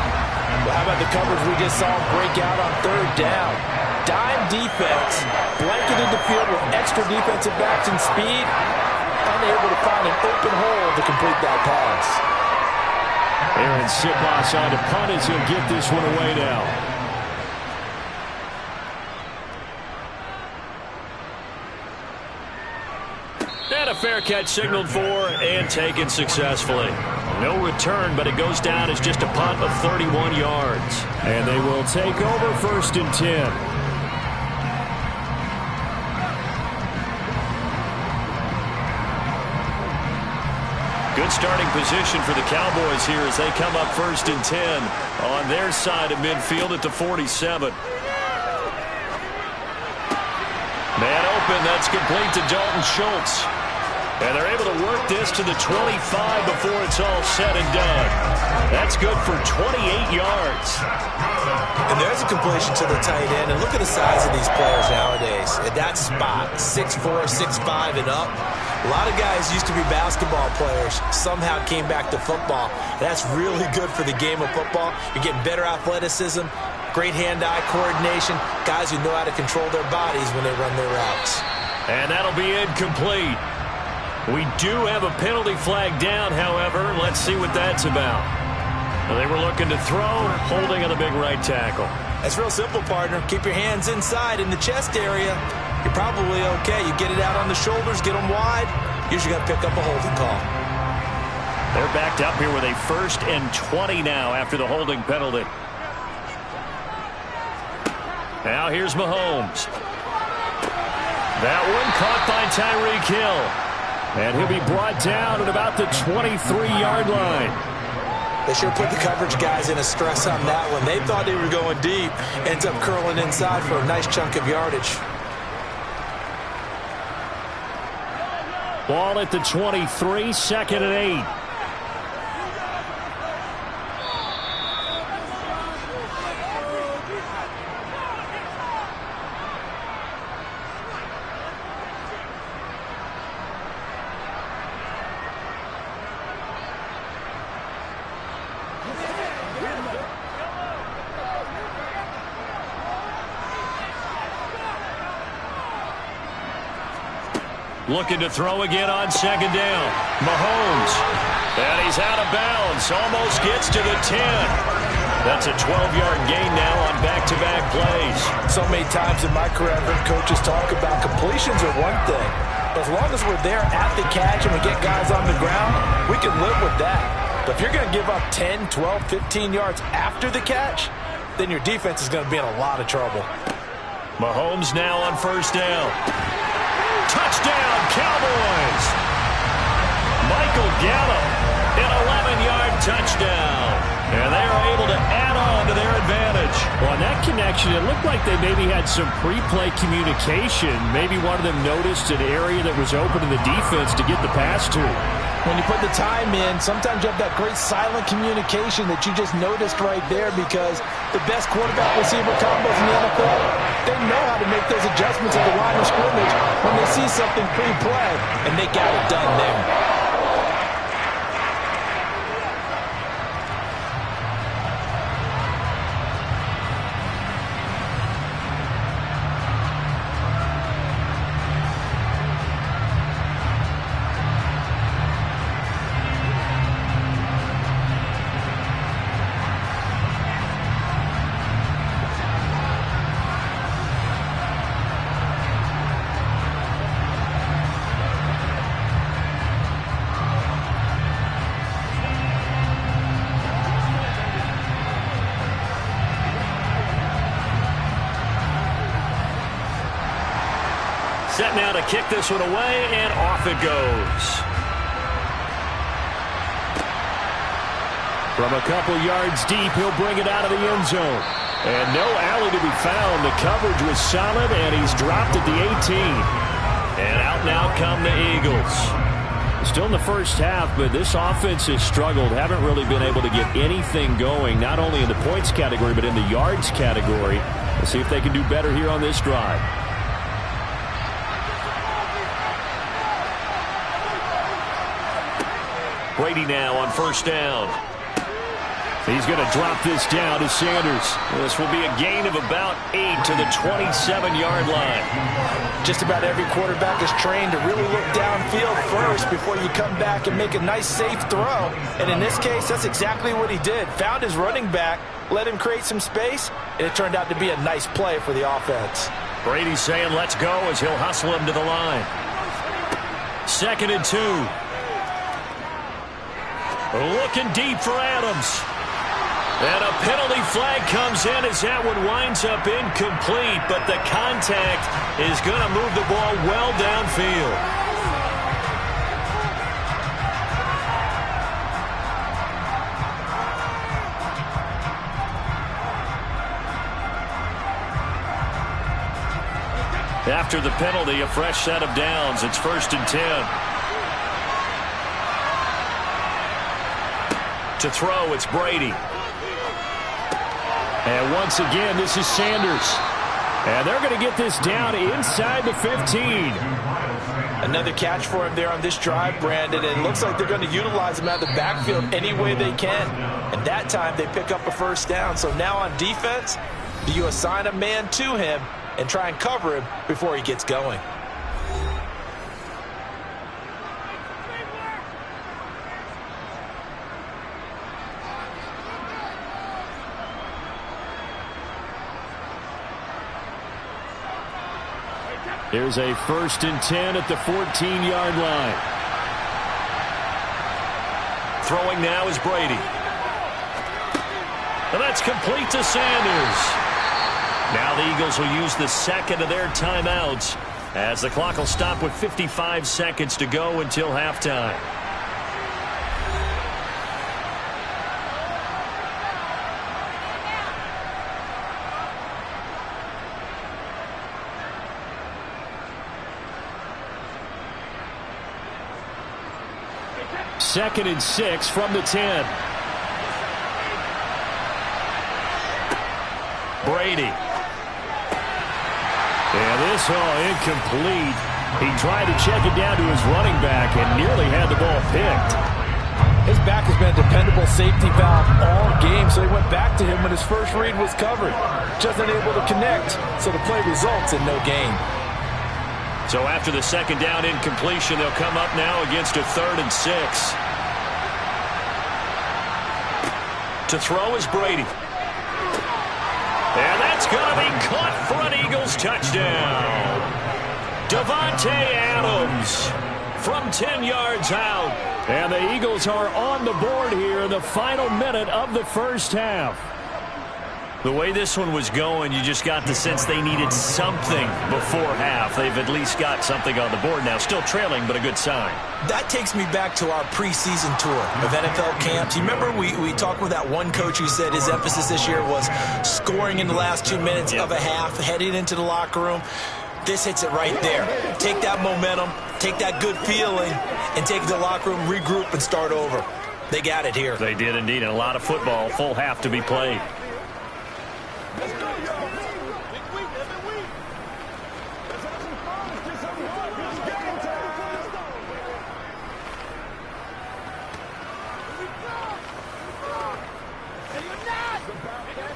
S2: Well, how about the coverage we just saw break out on third down? Dime defense, blanketed the field with extra defensive backs and speed, unable to find an open hole to complete that pass.
S4: Aaron Sipos on to punt as he'll get this one away now.
S1: And a fair catch signaled for and taken successfully. No return, but it goes down as just a punt of 31 yards.
S4: And they will take over 1st and 10.
S1: Good starting position for the Cowboys here as they come up 1st and 10 on their side of midfield at the 47. Man open, that's complete to Dalton Schultz. And they're able to work this to the 25 before it's all said and done. That's good for 28 yards.
S2: And there's a completion to the tight end. And look at the size of these players nowadays. At that spot, 6'4", 6'5", and up. A lot of guys used to be basketball players, somehow came back to football. That's really good for the game of football. You're getting better athleticism, great hand-eye coordination, guys who know how to control their bodies when they run their routes.
S1: And that'll be incomplete. We do have a penalty flag down, however. Let's see what that's about. Well, they were looking to throw, holding on the big right tackle.
S2: That's real simple, partner. Keep your hands inside in the chest area. You're probably okay. You get it out on the shoulders, get them wide. Usually got to pick up a holding call.
S1: They're backed up here with a 1st and 20 now after the holding penalty. Now here's Mahomes. That one caught by Tyreek Hill. And he'll be brought down at about the 23-yard line.
S2: They sure put the coverage guys in a stress on that one. They thought they were going deep. Ends up curling inside for a nice chunk of yardage.
S4: Ball at the 23, 2nd and 8.
S1: Looking to throw again on 2nd down. Mahomes. And he's out of bounds. Almost gets to the 10. That's a 12-yard gain now on back-to-back plays.
S2: So many times in my career, I've heard coaches talk about completions are one thing. But as long as we're there at the catch and we get guys on the ground, we can live with that. But if you're going to give up 10, 12, 15 yards after the catch, then your defense is going to be in a lot of trouble.
S1: Mahomes now on 1st down. Touchdown, Cowboys! Michael Gallup, an 11-yard touchdown. And they are able to add on to their advantage.
S4: Well, on that connection, it looked like they maybe had some pre-play communication. Maybe one of them noticed an area that was open to the defense to get the pass to.
S2: When you put the time in, sometimes you have that great silent communication that you just noticed right there, because the best quarterback-receiver combos in the NFL, they know how to make those adjustments at the line of scrimmage when they see something pre-play, and they got it done there.
S1: set now to kick this one away, and off it goes.
S4: From a couple yards deep, he'll bring it out of the end zone. And no alley to be found. The coverage was solid, and he's dropped at the 18.
S1: And out now come the Eagles.
S4: Still in the first half, but this offense has struggled. Haven't really been able to get anything going, not only in the points category, but in the yards category. Let's see if they can do better here on this drive.
S1: Brady now on first down.
S4: He's going to drop this down to Sanders.
S1: This will be a gain of about 8 to the 27-yard line.
S2: Just about every quarterback is trained to really look downfield first before you come back and make a nice, safe throw. And in this case, that's exactly what he did. Found his running back, let him create some space, and it turned out to be a nice play for the offense.
S1: Brady saying let's go as he'll hustle him to the line. 2nd and 2. Looking deep for Adams. And a penalty flag comes in as that one winds up incomplete, but the contact is going to move the ball well downfield. After the penalty, a fresh set of downs. It's 1st and 10. To throw, it's Brady.
S4: And once again, this is Sanders. And they're going to get this down inside the 15.
S2: Another catch for him there on this drive, Brandon. And it looks like they're going to utilize him out of the backfield any way they can. And that time they pick up a first down. So now on defense, do you assign a man to him and try and cover him before he gets going?
S4: Here's a 1st and 10 at the 14-yard line.
S1: Throwing now is Brady. And that's complete to Sanders. Now the Eagles will use the second of their timeouts as the clock will stop with 55 seconds to go until halftime.
S4: Second and 6 from the 10.
S1: Brady.
S4: And this incomplete. He tried to check it down to his running back and nearly had the ball picked.
S2: His back has been a dependable safety valve all game, so he went back to him when his first read was covered. Just unable to connect, so the play results in no gain.
S1: So after the second down incompletion, they'll come up now against a 3rd and 6. To throw is Brady. And that's going to be caught for an Eagles touchdown. Davante Adams from 10 yards out.
S4: And the Eagles are on the board here in the final minute of the first half.
S1: The way this one was going, you just got the sense they needed something before half. They've at least got something on the board now. Still trailing, but a good sign.
S2: That takes me back to our preseason tour of NFL camps. You remember we talked with that one coach who said his emphasis this year was scoring in the last 2 minutes of a half, heading into the locker room. This hits it right there. Take that momentum, take that good feeling, and take it to the locker room, regroup, and start over. They got it here.
S1: They did indeed, and a lot of football, full half to be played.
S3: Let's go, y'all. Big week, every week. Let's have some fun. Let's get some fun. It's game time.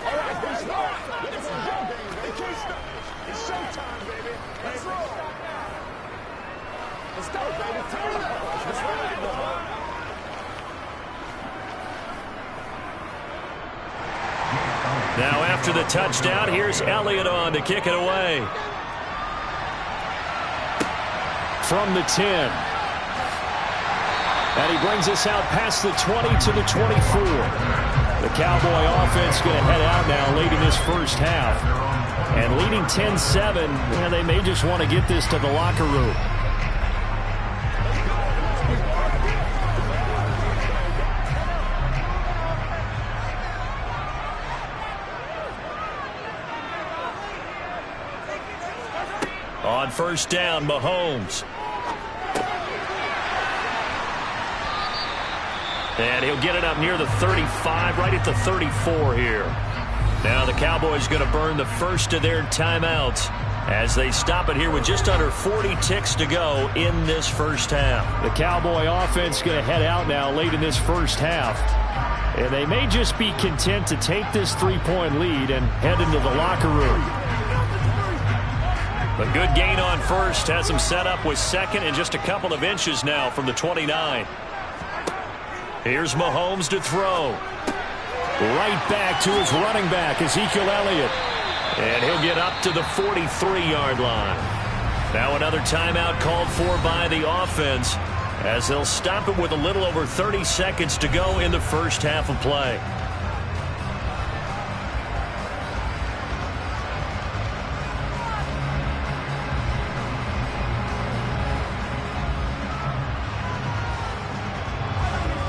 S3: All right, be smart. This is your game. They can't stop us. It's showtime, baby. Let's roll. Let's go, baby. Turn it up. Let's ride, boy.
S1: Now after the touchdown, here's Elliott on to kick it away.
S4: From the 10. And he brings us out past the 20 to the 24. The Cowboy offense going to head out now late in this first half. And leading 10-7, they may just want to get this to the locker room. On first down, Mahomes. And he'll get it up near the 35, right at the 34 here. Now the Cowboys going to burn the first of their timeouts as they stop it here with just under 40 ticks to go in this first half. The Cowboy offense going to head out now late in this first half. And they may just be content to take this 3-point lead and head into the locker room. A good gain on first has him set up with second and just a couple of inches now from the 29. Here's Mahomes to throw. Right back to his running back, Ezekiel Elliott. And he'll get up to the 43-yard line. Now another timeout called for by the offense as they'll stop it with a little over 30 seconds to go in the first half of play.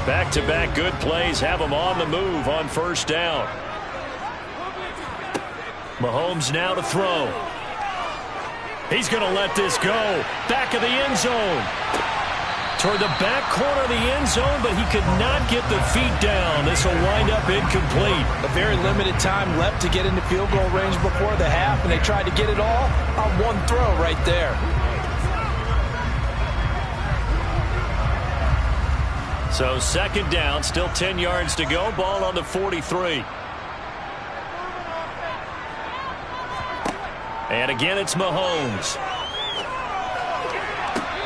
S4: Back-to-back good plays have them on the move on first down. Mahomes now to throw. He's going to let this go. Back of the end zone. Toward the back corner of the end zone, but he could not get the feet down. This will wind up incomplete.
S2: A very limited time left to get into field goal range before the half, and they tried to get it all on one throw right there.
S4: So second down, still 10 yards to go. Ball on the 43. And again, it's Mahomes.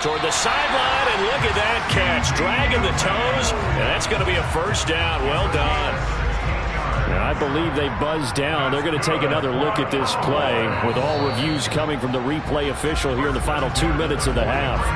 S4: Toward the sideline, and look at that catch. Dragging the toes, and that's going to be a first down. Well done. And I believe they buzzed down. They're going to take another look at this play with all reviews coming from the replay official here in the final 2 minutes of the half.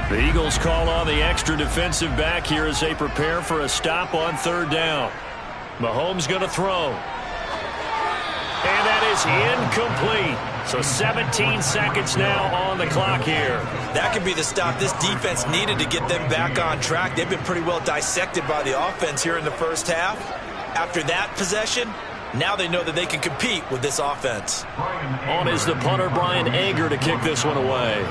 S4: The Eagles call on the extra defensive back here as they prepare for a stop on third down. Mahomes going to throw. And that is incomplete. So 17 seconds now on the clock here.
S2: That could be the stop this defense needed to get them back on track. They've been pretty well dissected by the offense here in the first half. After that possession, now they know that they can compete with this offense.
S4: On is the punter, Brian Ager, to kick this one away.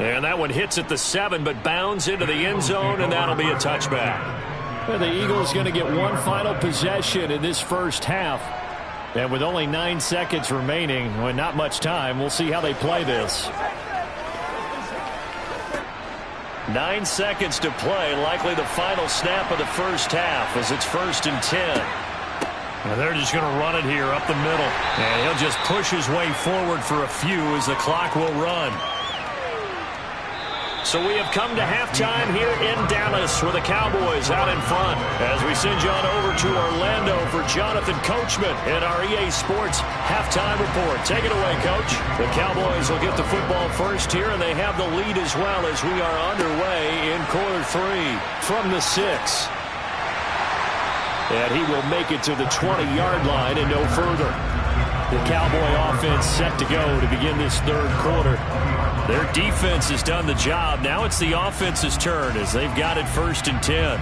S4: And that one hits at the 7, but bounds into the end zone, and that'll be a touchback. Well, the Eagles going to get one final possession in this first half. And with only 9 seconds remaining, well, not much time, we'll see how they play this. 9 seconds to play, likely the final snap of the first half as it's 1st and 10. And they're just going to run it here up the middle. And he'll just push his way forward for a few as the clock will run. So we have come to halftime here in Dallas with the Cowboys out in front as we send you on over to Orlando for Jonathan Coachman in our EA Sports halftime report. Take it away, Coach. The Cowboys will get the football first here, and they have the lead as well as we are underway in quarter 3 from the 6. And he will make it to the 20-yard line and no further. The Cowboy offense set to go to begin this third quarter. Their defense has done the job. Now it's the offense's turn as they've got it 1st and 10.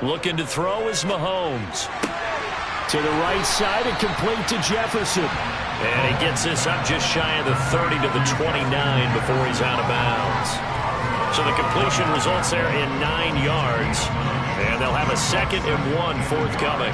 S4: Looking to throw is Mahomes. To the right side and complete to Jefferson. And he gets this up just shy of the 30 to the 29 before he's out of bounds. So the completion results there in 9 yards. And they'll have a 2nd and 1 forthcoming.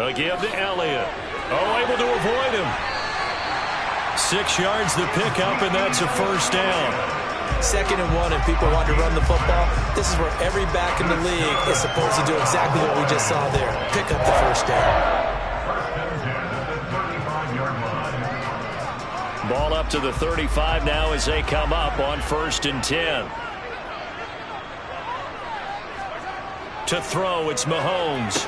S1: A give to Elliott. Oh, able to avoid him. 6 yards the pickup, and that's a first down.
S2: 2nd and 1, and people want to run the football. This is where every back in the league is supposed to do exactly what we just saw there. Pick up the first down.
S1: Ball up to the 35 now as they come up on 1st and 10. To throw, it's Mahomes.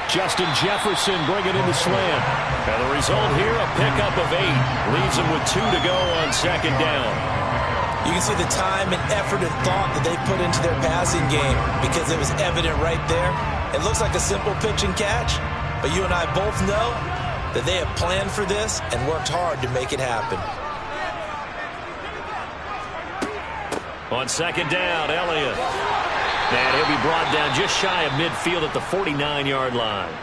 S4: Justin Jefferson bringing in the slant.
S1: And the result here, a pickup of 8. Leaves them with 2 to go on 2nd down.
S2: You can see the time and effort and thought that they put into their passing game because it was evident right there. It looks like a simple pitch and catch, but you and I both know that they have planned for this and worked hard to make it happen.
S1: On 2nd down, Elliott. And he'll be brought down just shy of midfield at the 49-yard line.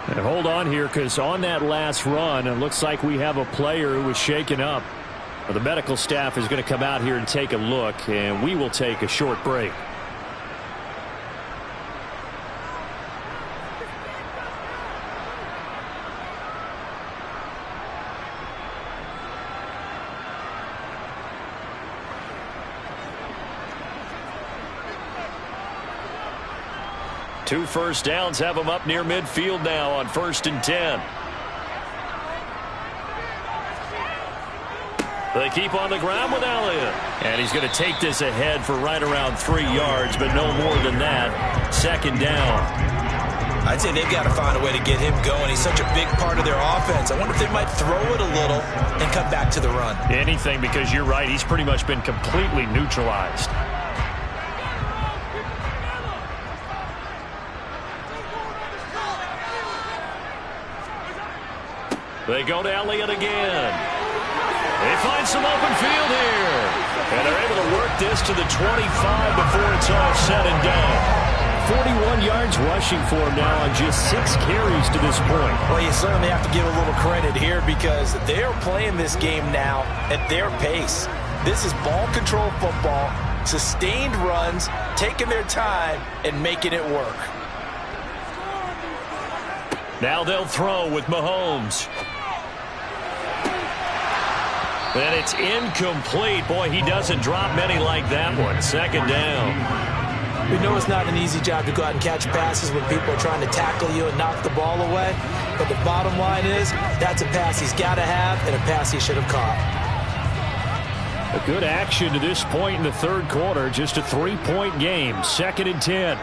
S4: And hold on here, because on that last run, it looks like we have a player who was shaken up. The medical staff is going to come out here and take a look, and we will take a short break.
S1: Two first downs have them up near midfield now on 1st and 10. They keep on the ground with Elliott.
S4: And he's going to take this ahead for right around 3 yards, but no more than that. 2nd down.
S2: I'd say they've got to find a way to get him going. He's such a big part of their offense. I wonder if they might throw it a little and come back to the run.
S4: Anything, because you're right. He's pretty much been completely neutralized.
S1: They go to Elliott again. They find some open field here. And they're able to work this to the 25 before it's all said and done.
S4: 41 yards rushing for him now on just 6 carries to this point.
S2: Well, you certainly have to give a little credit here because they are playing this game now at their pace. This is ball control football, sustained runs, taking their time, and making it work.
S1: Now they'll throw with Mahomes. And it's incomplete. Boy, he doesn't drop many like that one. 2nd down.
S2: We know it's not an easy job to go out and catch passes when people are trying to tackle you and knock the ball away. But the bottom line is, that's a pass he's got to have and a pass he should have caught.
S4: A good action to this point in the 3rd quarter. Just a 3-point game. 2nd and 10.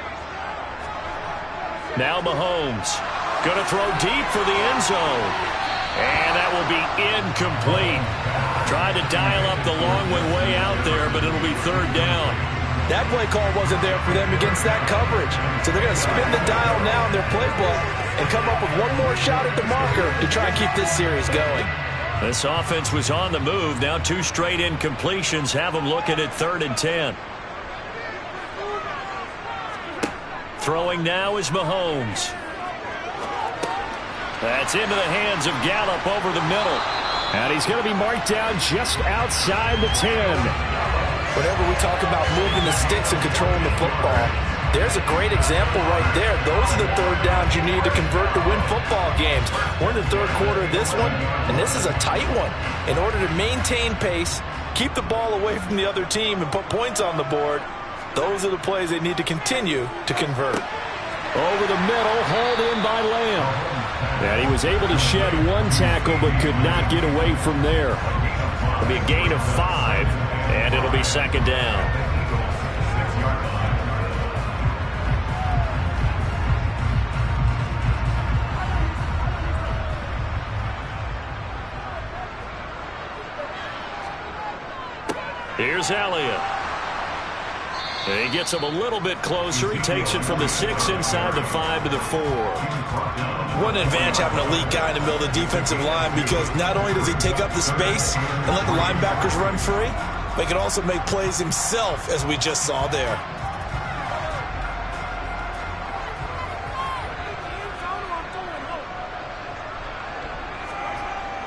S1: Now Mahomes. Going to throw deep for the end zone. And that will be incomplete. Tried to dial up the long way out there, but it'll be 3rd down.
S2: That play call wasn't there for them against that coverage. So they're going to spin the dial now in their playbook and come up with one more shot at the marker to try and keep this series going.
S1: This offense was on the move. Now 2 straight incompletions have them looking at 3rd and 10. Throwing now is Mahomes. That's into the hands of Gallup over the middle.
S4: And he's going to be marked down just outside the 10.
S2: Whenever we talk about moving the sticks and controlling the football, there's a great example right there. Those are the 3rd downs you need to convert to win football games. We're in the 3rd quarter of this one, and this is a tight one. In order to maintain pace, keep the ball away from the other team, and put points on the board, those are the plays they need to continue to convert.
S4: Over the middle, hauled in by Lamb. And he was able to shed 1 tackle, but could not get away from there.
S1: It'll be a gain of 5, and it'll be 2nd down. Here's Elliott. And he gets him a little bit closer. He takes it from the 6 inside the 5 to the 4.
S2: What an advantage having an elite guy in the middle of the defensive line, because not only does he take up the space and let the linebackers run free, but he can also make plays himself, as we just saw there.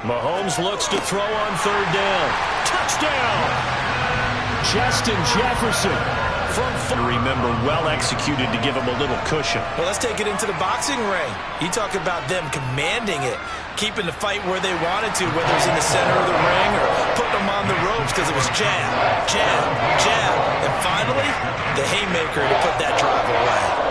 S1: Mahomes looks to throw on 3rd down. Touchdown!
S4: Justin Jefferson Remember, well executed to give him a little cushion.
S2: Well, let's take it into the boxing ring. You talk about them commanding it, keeping the fight where they wanted to, whether it's in the center of the ring or putting them on the ropes because it was jab, jab, jab, and finally, the haymaker to put that drive away.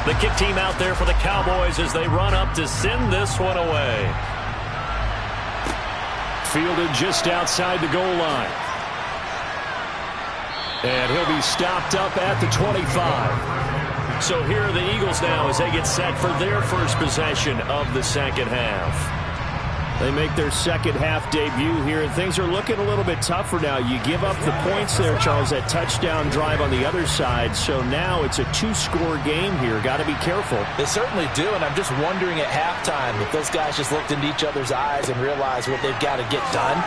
S4: The kick team out there for the Cowboys as they run up to send this one away. Fielded just outside the goal line. And he'll be stopped up at the 25. So here are the Eagles now as they get set for their first possession of the second half. They make their second half debut here, and things are looking a little bit tougher now. You give up the points there, Charles, that touchdown drive on the other side. So now it's a two-score game here. Got to be careful.
S2: They certainly do, and I'm just wondering at halftime if those guys just looked into each other's eyes and realized what they've got to get done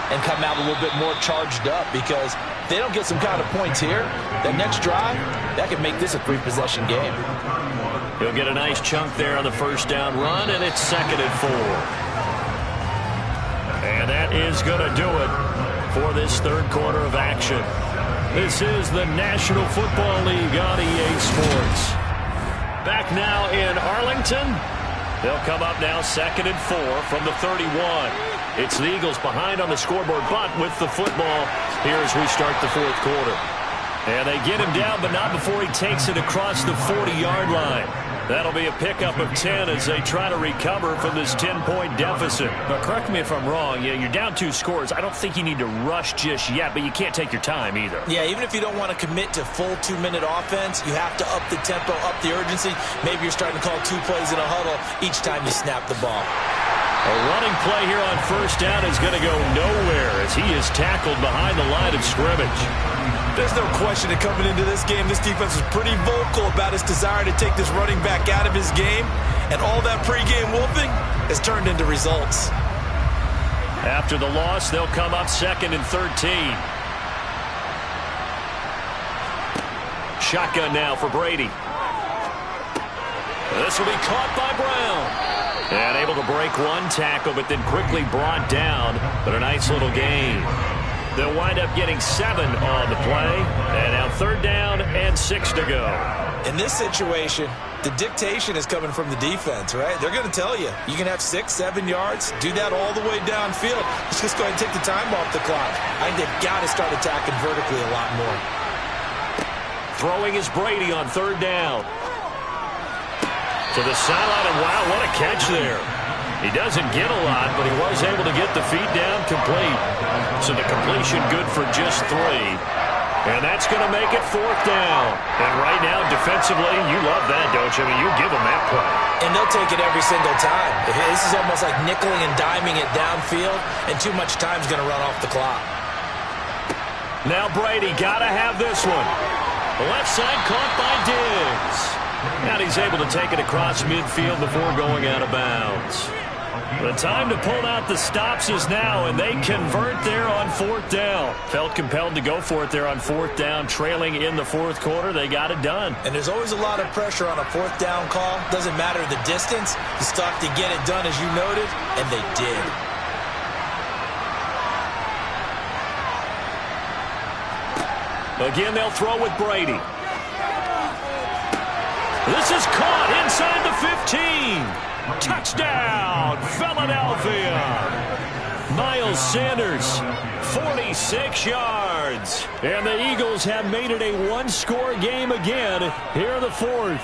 S2: and come out a little bit more charged up, because if they don't get some kind of points here, that next drive, that could make this a three-possession game.
S4: He'll get a nice chunk there on the first down run, and it's 2nd and 4. And that is going to do it for this third quarter of action. This is the National Football League on EA Sports. Back now in Arlington. They'll come up now 2nd and 4 from the 31. It's the Eagles behind on the scoreboard, but with the football here as we start the fourth quarter. And they get him down, but not before he takes it across the 40-yard line. That'll be a pickup of 10 as they try to recover from this 10-point deficit. But correct me if I'm wrong. Yeah, you're down 2 scores. I don't think you need to rush just yet, but you can't take your time either.
S2: Yeah, even if you don't want to commit to full 2-minute offense, you have to up the tempo, up the urgency. Maybe you're starting to call 2 plays in a huddle each time you snap the ball.
S4: A running play here on first down is going to go nowhere as he is tackled behind the line of scrimmage.
S2: There's no question that coming into this game, this defense was pretty vocal about its desire to take this running back out of his game, and all that pregame whooping has turned into results.
S4: After the loss, they'll come up 2nd and 13. Shotgun now for Brady. This will be caught by Brown. And able to break one tackle, but then quickly brought down. But a nice little gain. They'll wind up getting 7 on the play. And now 3rd down and 6 to go.
S2: In this situation, the dictation is coming from the defense, right? They're going to tell you, you can have 6, 7 yards, do that all the way downfield. Let's just go ahead and take the time off the clock. I think they've got to start attacking vertically a lot more.
S4: Throwing is Brady on 3rd down. To the sideline, and wow, what a catch there. He doesn't get a lot, but he was able to get the feet down complete. So the completion good for just 3. And that's going to make it 4th down. And right now, defensively, you love that, don't you? I mean, you give them that play.
S2: And they'll take it every single time. This is almost like nickeling and diming it downfield, and too much time's going to run off the clock.
S4: Now Brady got to have this one. The left side caught by Diggs. And he's able to take it across midfield before going out of bounds. The time to pull out the stops is now, and they convert there on 4th down. Felt compelled to go for it there on 4th down, trailing in the 4th quarter. They got it done.
S2: And there's always a lot of pressure on a 4th down call. Doesn't matter the distance. You still have to get it done, as you noted, and they did.
S4: Again, they'll throw with Brady. This is caught inside the 15. Touchdown, Philadelphia. Miles Sanders, 46 yards. And the Eagles have made it a one-score game again here in the 4th.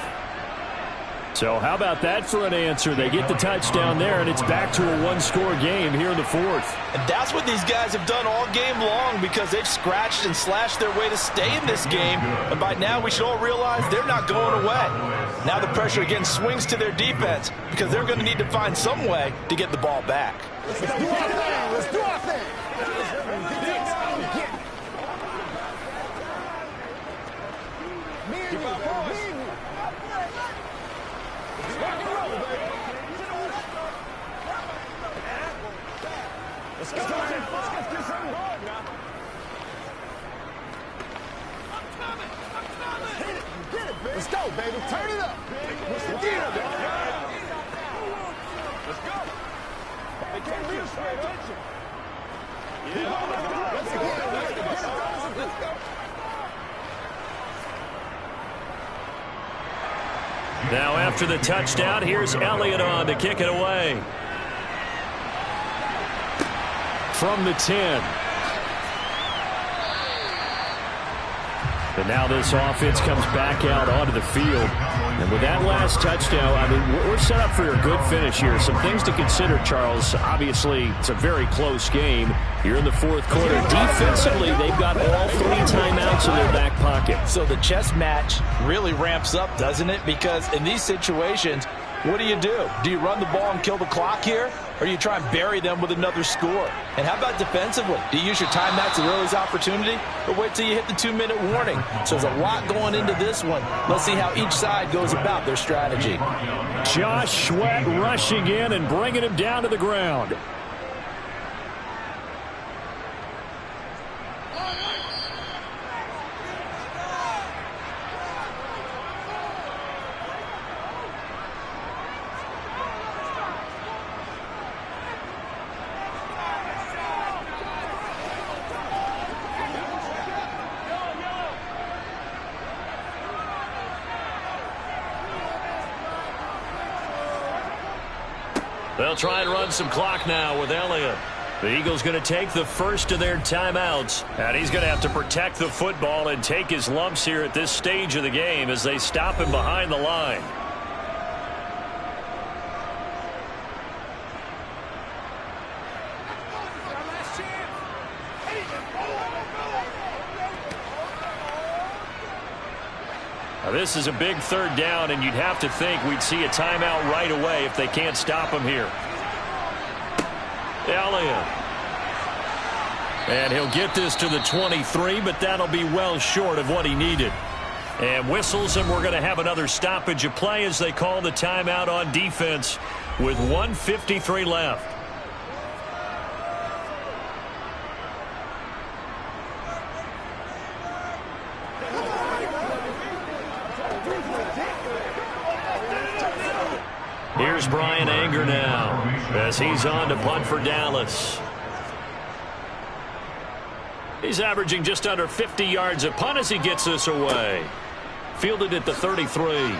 S4: So how about that for an answer? They get the touchdown there, and it's back to a one-score game here in the 4th.
S2: And that's what these guys have done all game long, because they've scratched and slashed their way to stay in this game. And by now, we should all realize they're not going away. Now the pressure again swings to their defense because they're going to need to find some way to get the ball back.
S3: Let's do our thing. Let's do our thing. Me and you, boys. Rock and roll, baby. Let's go, man. Let's get something hard now. Hit it. Get it, baby. Let's go, baby. Turn it up. What's the deal, man? Let's go. They can't leave us straight attention. Yeah. Let's go. Let's go.
S1: Now after the touchdown, here's Elliott on to kick it away. From the 10. But now this offense comes back out onto the field. And with that last touchdown, I mean, we're set up for a good finish here. Some things to consider, Charles. Obviously, it's a very close game. Here in the fourth quarter. Defensively, they've got all 3 timeouts in their back pocket.
S2: So the chess match really ramps up, doesn't it? Because in these situations, what do? Do you run the ball and kill the clock here? Or do you try and bury them with another score? And how about defensively? Do you use your timeouts at early's opportunity? Or wait till you hit the 2-minute warning? So there's a lot going into this one. Let's see how each side goes about their strategy.
S4: Josh Sweat rushing in and bringing him down to the ground.
S1: They'll try and run some clock now with Elliott. The Eagles going to take the first of their timeouts. And he's going to have to protect the football and take his lumps here at this stage of the game as they stop him behind the line. Now this is a big third down, and you'd have to think we'd see a timeout right away if they can't stop him here. Elliott. And he'll get this to the 23, but that'll be well short of what he needed. And whistles, and we're going to have another stoppage of play as they call the timeout on defense with 1:53 left. Here's Brian Anger now as he's on to punt for Dallas. He's averaging just under 50 yards a punt as he gets this away. Fielded at the 33.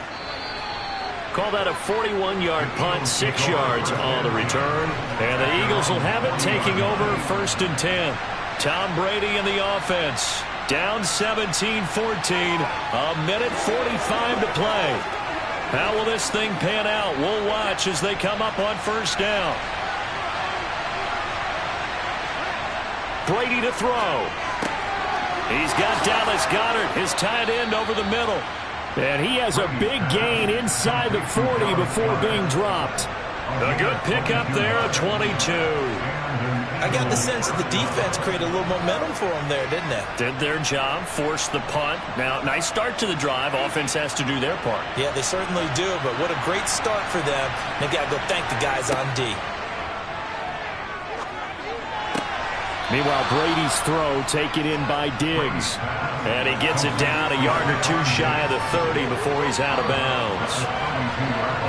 S1: Call that a 41-yard punt, 6 yards on the return. And the Eagles will have it taking over 1st and 10. Tom Brady in the offense. Down 17-14. A minute 45 to play. How will this thing pan out? We'll watch as they come up on 1st down. Brady to throw. He's got Dallas Goedert, his tight end, over the middle.
S4: And he has a big gain inside the 40 before being dropped.
S1: A good pickup there, a 22.
S2: I got the sense that the defense created a little momentum for them there, didn't it?
S1: Did their job, forced the punt. Now, nice start to the drive. Offense has to do their part.
S2: Yeah, they certainly do, but what a great start for them. They got to go thank the guys on D.
S4: Meanwhile, Brady's throw taken in by Diggs.
S1: And he gets it down a yard or two shy of the 30 before he's out of bounds.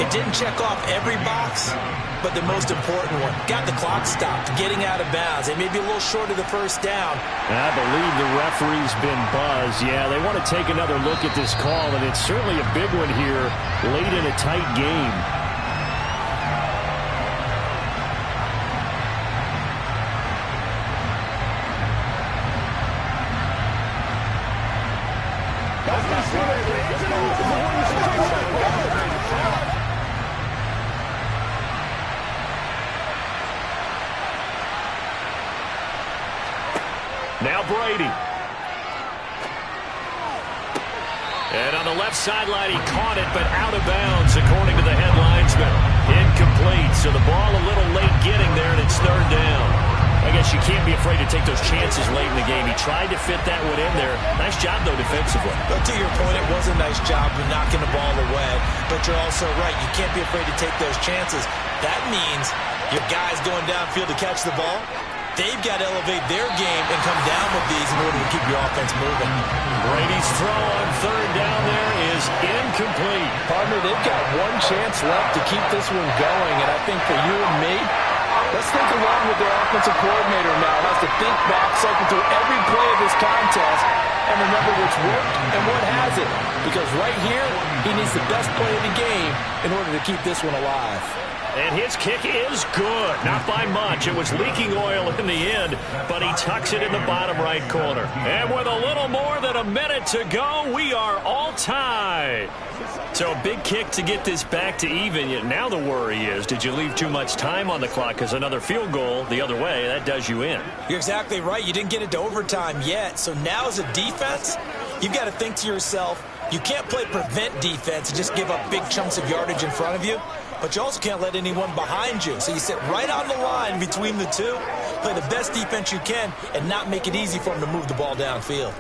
S2: It didn't check off every box, but the most important one. Got the clock stopped, getting out of bounds. It may be a little short of the 1st down.
S4: I believe the referee's been buzzed. Yeah, they want to take another look at this call, and it's certainly a big one here late in a tight game.
S1: Now Brady. And on the left sideline, he caught it, but out of bounds, according to the head linesman. Incomplete, so the ball a little late getting there, and it's third down. I guess you can't be afraid to take those chances late in the game. He tried to fit that one in there. Nice job, though, defensively.
S2: But to your point, it was a nice job of knocking the ball away. But you're also right. You can't be afraid to take those chances. That means your guys going downfield to catch the ball, they've got to elevate their game and come down with these in order to keep your offense moving.
S1: Brady's throw on third down there is incomplete.
S5: Partner, they've got one chance left to keep this one going, and I think for you and me, let's think along with their offensive coordinator now. Has to think back, cycle through every play of this contest, and remember what's worked and what hasn't. Because right here, he needs the best play of the game in order to keep this one alive.
S1: And his kick is good. Not by much. It was leaking oil in the end, but he tucks it in the bottom right corner. And with a little more than a minute to go, we are all tied. So a big kick to get this back to even. Yet now the worry is, did you leave too much time on the clock? Because another field goal the other way, that does you in.
S2: You're exactly right. You didn't get it to overtime yet. So now as a defense, you've got to think to yourself, you can't play prevent defense and just give up big chunks of yardage in front of you. But you also can't let anyone behind you. So you sit right on the line between the two, play the best defense you can, and not make it easy for them to move the ball downfield.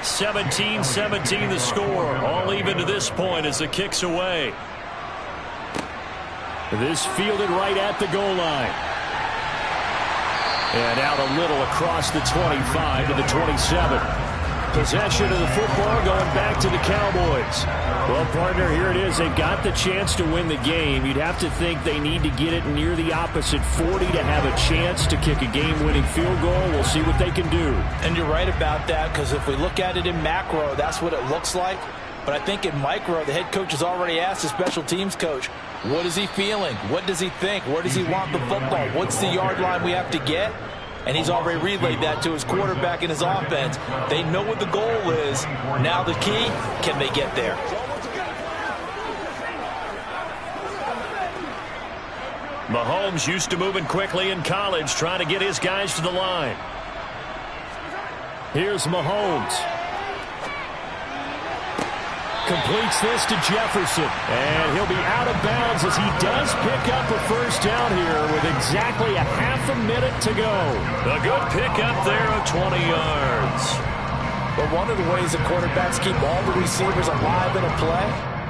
S1: (17-17) the score. All even to this point as the kick's away. This fielded right at the goal line. And out a little across the 25 to the 27. Possession of the football going back to the Cowboys. Well, partner, here it is. They've got the chance to win the game. You'd have to think they need to get it near the opposite 40 to have a chance to kick a game-winning field goal. We'll see what they can do.
S5: And you're right about that, because if we look at it in macro, that's what it looks like. But I think in micro, the head coach has already asked the special teams coach, what is he feeling? What does he think? Where does he want the football? What's the yard line we have to get? And he's already relayed that to his quarterback and his offense. They know what the goal is. Now the key, can they get there?
S1: Mahomes used to moving quickly in college, trying to get his guys to the line. Here's Mahomes. Completes this to Jefferson. And he'll be out of bounds as he does pick up a first down here with exactly a half a minute to go. A good pickup there of 20 yards.
S5: But one of the ways the quarterbacks keep all the receivers alive in a play.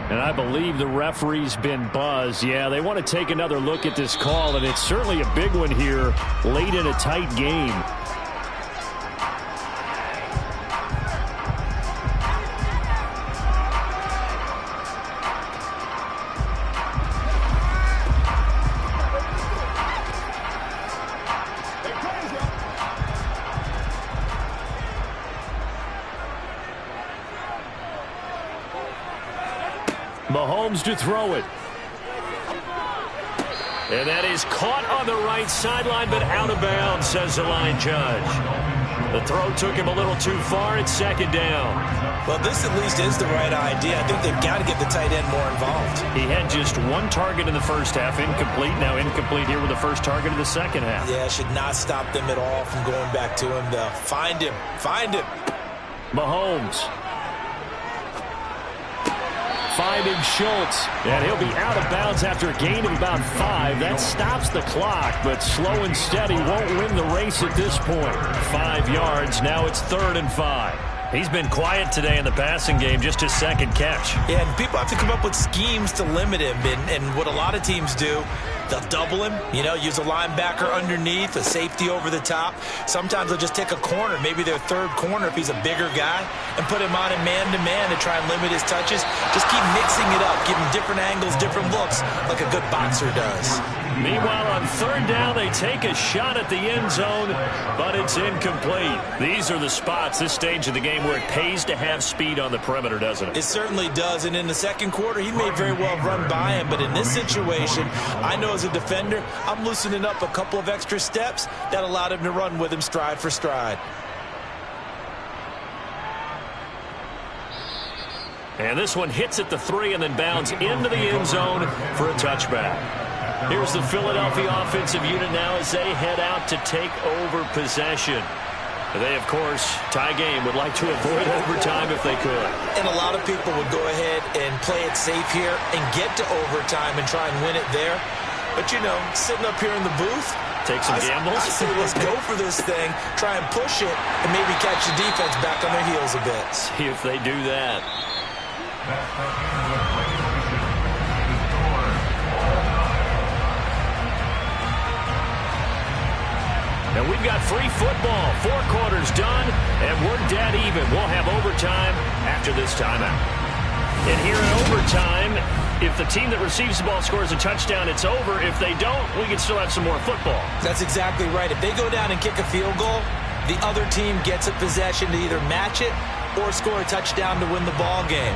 S4: And I believe the referee's been buzzed. Yeah, they want to take another look at this call, and it's certainly a big one here late in a tight game. Mahomes to throw it.
S1: And that is caught on the right sideline, but out of bounds, says the line judge. The throw took him a little too far. It's second down.
S2: Well, this at least is the right idea. I think they've got to get the tight end more involved.
S1: He had just one target in the first half, incomplete. Now incomplete here with the first target of the second half.
S2: Yeah, should not stop them at all from going back to him, though. Find him. Find him.
S4: Mahomes. Finding Schultz, and he'll be out of bounds after a gain of about 5. That stops the clock, but slow and steady won't win the race at this point. 5 yards, now it's 3rd and 5. He's been quiet today in the passing game, just his second catch.
S2: Yeah, and people have to come up with schemes to limit him, and what a lot of teams do, they'll double him, use a linebacker underneath, a safety over the top. Sometimes they'll just take a corner, maybe their third corner if he's a bigger guy, and put him on a man-to-man to try and limit his touches. Just keep mixing it up, give him different angles, different looks, like a good boxer does.
S1: Meanwhile, on 3rd down, they take a shot at the end zone, but it's incomplete. These are the spots, this stage of the game, where it pays to have speed on the perimeter, doesn't it?
S2: It certainly does, and in the second quarter, he may very well run by him, but in this situation, I know as a defender, I'm loosening up a couple of extra steps that allowed him to run with him stride for stride.
S1: And this one hits at the 3 and then bounds into the end zone for a touchback. Here's the Philadelphia offensive unit now as they head out to take over possession. They, of course, tie game, would like to avoid overtime if they could.
S2: And a lot of people would go ahead and play it safe here and get to overtime and try and win it there. But, you know, sitting up here in the booth,
S1: take some gambles.
S2: I say let's go for this thing, try and push it, and maybe catch the defense back on their heels a bit.
S1: See if they do that. And we've got free football. 4 quarters done, and we're dead even. We'll have overtime after this timeout. And here in overtime, if the team that receives the ball scores a touchdown, it's over. If they don't, we can still have some more football.
S2: That's exactly right. If they go down and kick a field goal, the other team gets a possession to either match it or score a touchdown to win the ball game.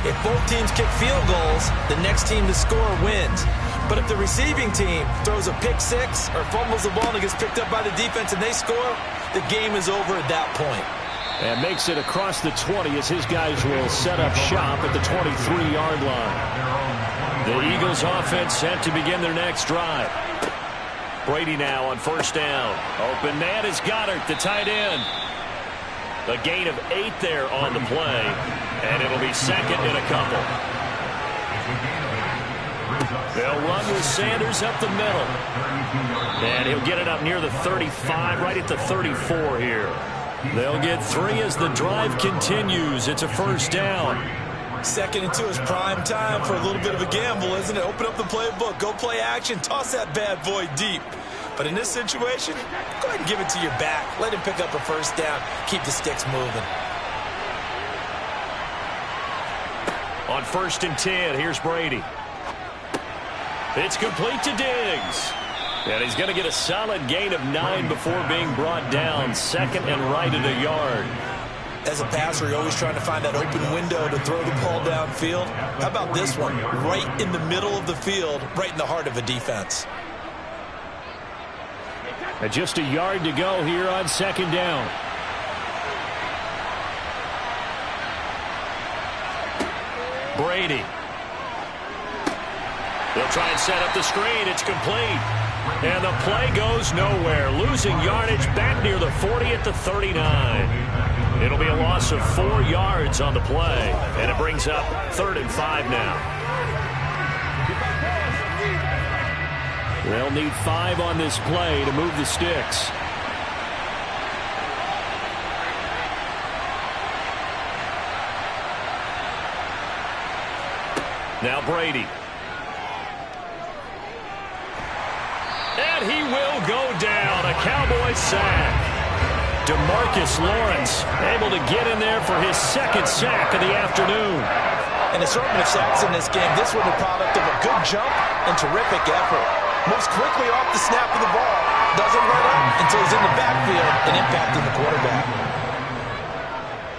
S2: If both teams kick field goals, the next team to score wins. But if the receiving team throws a pick 6 or fumbles the ball and it gets picked up by the defense and they score, the game is over at that point.
S4: And makes it across the 20 as his guys will set up shop at the 23-yard line. The Eagles offense set to begin their next drive. Brady now on first down. Open man is Goddard, the tight end. A gain of 8 there on the play, and it'll be second and a couple. They'll run with Sanders up the middle. And he'll get it up near the 35, right at the 34 here. They'll get 3 as the drive continues. It's a first down.
S2: 2nd and 2 is prime time for a little bit of a gamble, isn't it? Open up the playbook, go play action, toss that bad boy deep. But in this situation, go ahead and give it to your back. Let him pick up a first down. Keep the sticks moving.
S1: On 1st and 10, here's Brady. It's complete to Diggs. And he's going to get a solid gain of 9 before being brought down. 2nd and right at a yard.
S2: As a passer, you're always trying to find that open window to throw the ball downfield. How about this one? Right in the middle of the field, right in the heart of a defense.
S4: And just a yard to go here on 2nd down.
S1: Brady. They'll try and set up the screen. It's complete. And the play goes nowhere. Losing yardage back near the 40 at the 39. It'll be a loss of 4 yards on the play. And it brings up 3rd and 5 now. They'll need 5 on this play to move the sticks. Now Brady. And he will go down. A Cowboy sack. DeMarcus Lawrence able to get in there for his 2nd sack of the afternoon.
S2: An assortment of sacks in this game. This one a product of a good jump and terrific effort. Moves quickly off the snap of the ball. Doesn't let up until he's in the backfield and impacting the quarterback.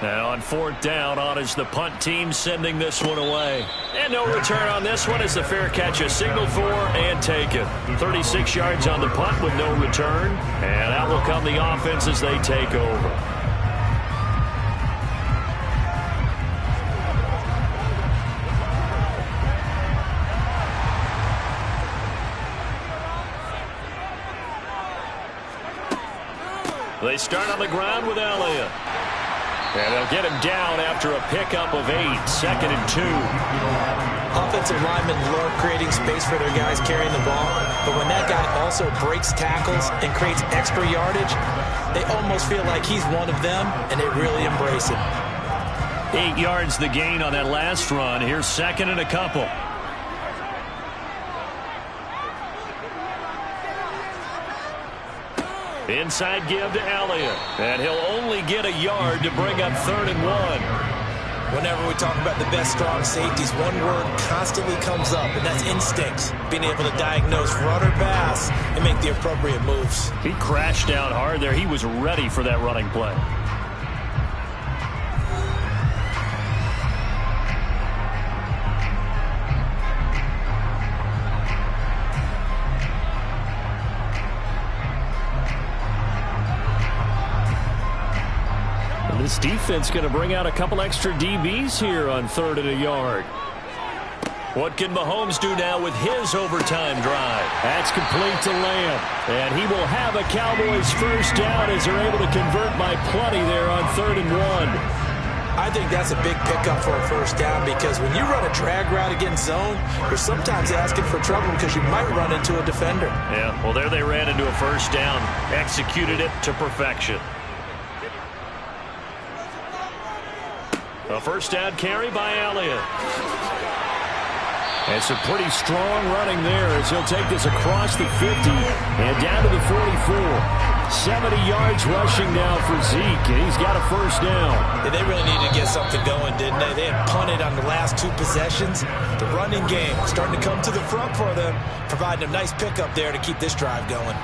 S1: Now on 4th down, on is the punt team sending this one away. And no return on this one as the fair catch is signaled for and taken. 36 yards on the punt with no return. And out will come the offense as they take over. They start on the ground with Elliott. And they'll get him down after a pickup of 8. 2nd and 2.
S2: Offensive linemen love creating space for their guys carrying the ball. But when that guy also breaks tackles and creates extra yardage, they almost feel like he's one of them, and they really embrace it.
S1: 8 yards the gain on that last run. Here's 2nd and a couple. Inside give to Elliott. And he'll only get a yard to bring up 3rd and 1.
S2: Whenever we talk about the best strong safeties, one word constantly comes up, and that's instinct. Being able to diagnose run or pass and make the appropriate moves.
S1: He crashed down hard there. He was ready for that running play. This
S4: this defense going to bring out a couple extra DBs here on 3rd and a yard.
S1: What can Mahomes do now with his overtime drive?
S4: That's complete to Lamb. And he will have a Cowboys first down as they're able to convert by plenty there on 3rd and 1.
S2: I think that's a big pickup for a first down because when you run a drag route against zone, you're sometimes asking for trouble because you might run into a defender.
S1: Yeah, well, there they ran into a first down, executed it to perfection. A first down carry by Elliott.
S4: And some pretty strong running there as he'll take this across the 50 and down to the 44. 70 yards rushing now for Zeke, and he's got a first down.
S2: Yeah, they really needed to get something going, didn't they? They had punted on the last 2 possessions. The running game starting to come to the front for them, providing a nice pickup there to keep this drive going.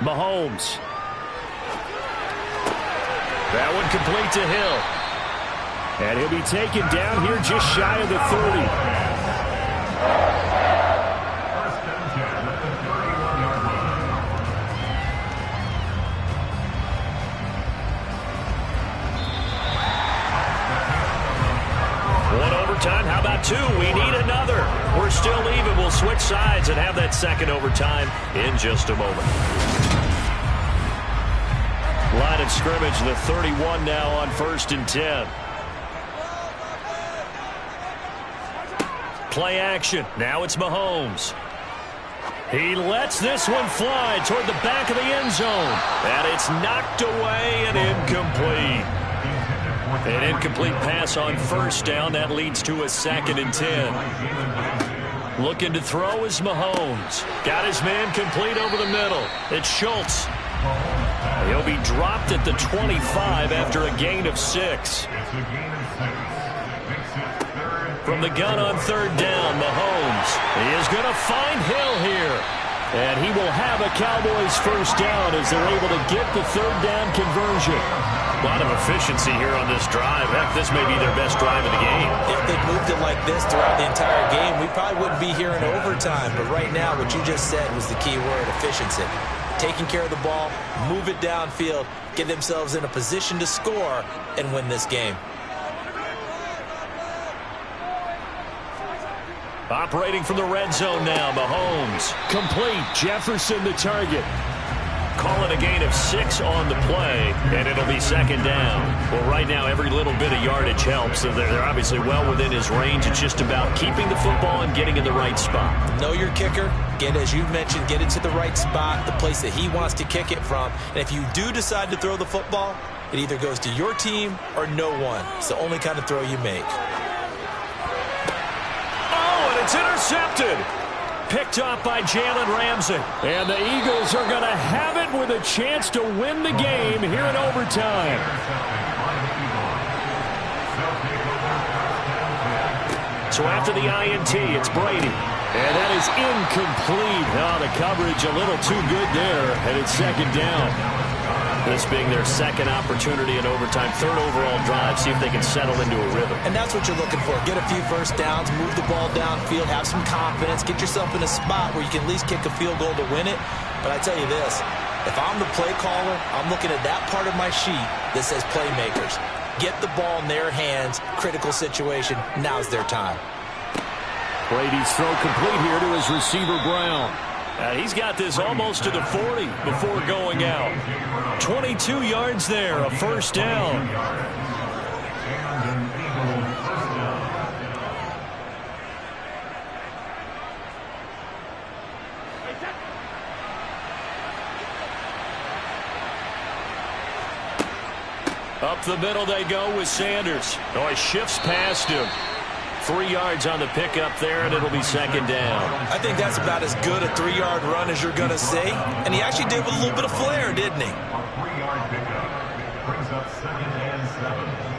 S4: Mahomes.
S1: That one complete to Hill.
S4: And he'll be taken down here just shy of the 30.
S1: Overtime. How about 2? We need another. We're still even. We'll switch sides and have that second overtime in just a moment. Line of scrimmage, the 31 now on 1st and 10. Play action. Now it's Mahomes. He lets this one fly toward the back of the end zone. And it's knocked away and incomplete. An incomplete pass on first down. That leads to a 2nd and 10. Looking to throw is Mahomes. Got his man complete over the middle. It's Schultz. He'll be dropped at the 25 after a gain of 6. From the gun on 3rd down, Mahomes. He is going to find Hill here. And he will have a Cowboys first down as they're able to get the 3rd down conversion. A lot of efficiency here on this drive. Heck, this may be their best drive of the game.
S2: If they moved it like this throughout the entire game, we probably wouldn't be here in overtime. But right now, what you just said was the key word, efficiency. Taking care of the ball, move it downfield, get themselves in a position to score, and win this game.
S1: Operating from the red zone now, Mahomes.
S4: Complete. Jefferson the target.
S1: Call it a gain of 6 on the play, and it'll be 2nd down. Well, right now, every little bit of yardage helps. So they're obviously well within his range. It's just about keeping the football and getting in the right spot.
S2: Know your kicker. Get, as you mentioned, get it to the right spot, the place that he wants to kick it from. And if you do decide to throw the football, it either goes to your team or no one. It's the only kind of throw you make.
S1: Oh, and it's intercepted. Picked off by Jalen Ramsey.
S4: And the Eagles are going to have it with a chance to win the game here in overtime.
S1: So after the INT, it's Brady.
S4: And that is incomplete. Oh, the coverage a little too good there, and it's 2nd down.
S1: This being their 2nd opportunity in overtime, 3rd overall drive, see if they can settle into a rhythm.
S2: And that's what you're looking for. Get a few first downs, move the ball downfield, have some confidence, get yourself in a spot where you can at least kick a field goal to win it. But I tell you this, if I'm the play caller, I'm looking at that part of my sheet that says playmakers. Get the ball in their hands, critical situation, now's their time.
S4: Brady's throw complete here to his receiver, Brown.
S1: He's got this almost to the 40 before going out. 22 yards there, a first down. Up the middle they go with Sanders. Oh, he shifts past him. 3 yards on the pickup there, and it'll be 2nd down.
S2: I think that's about as good a 3-yard run as you're going to see. And he actually did with a little bit of flair, didn't he?
S3: 3-yard pickup brings up 2nd and 7.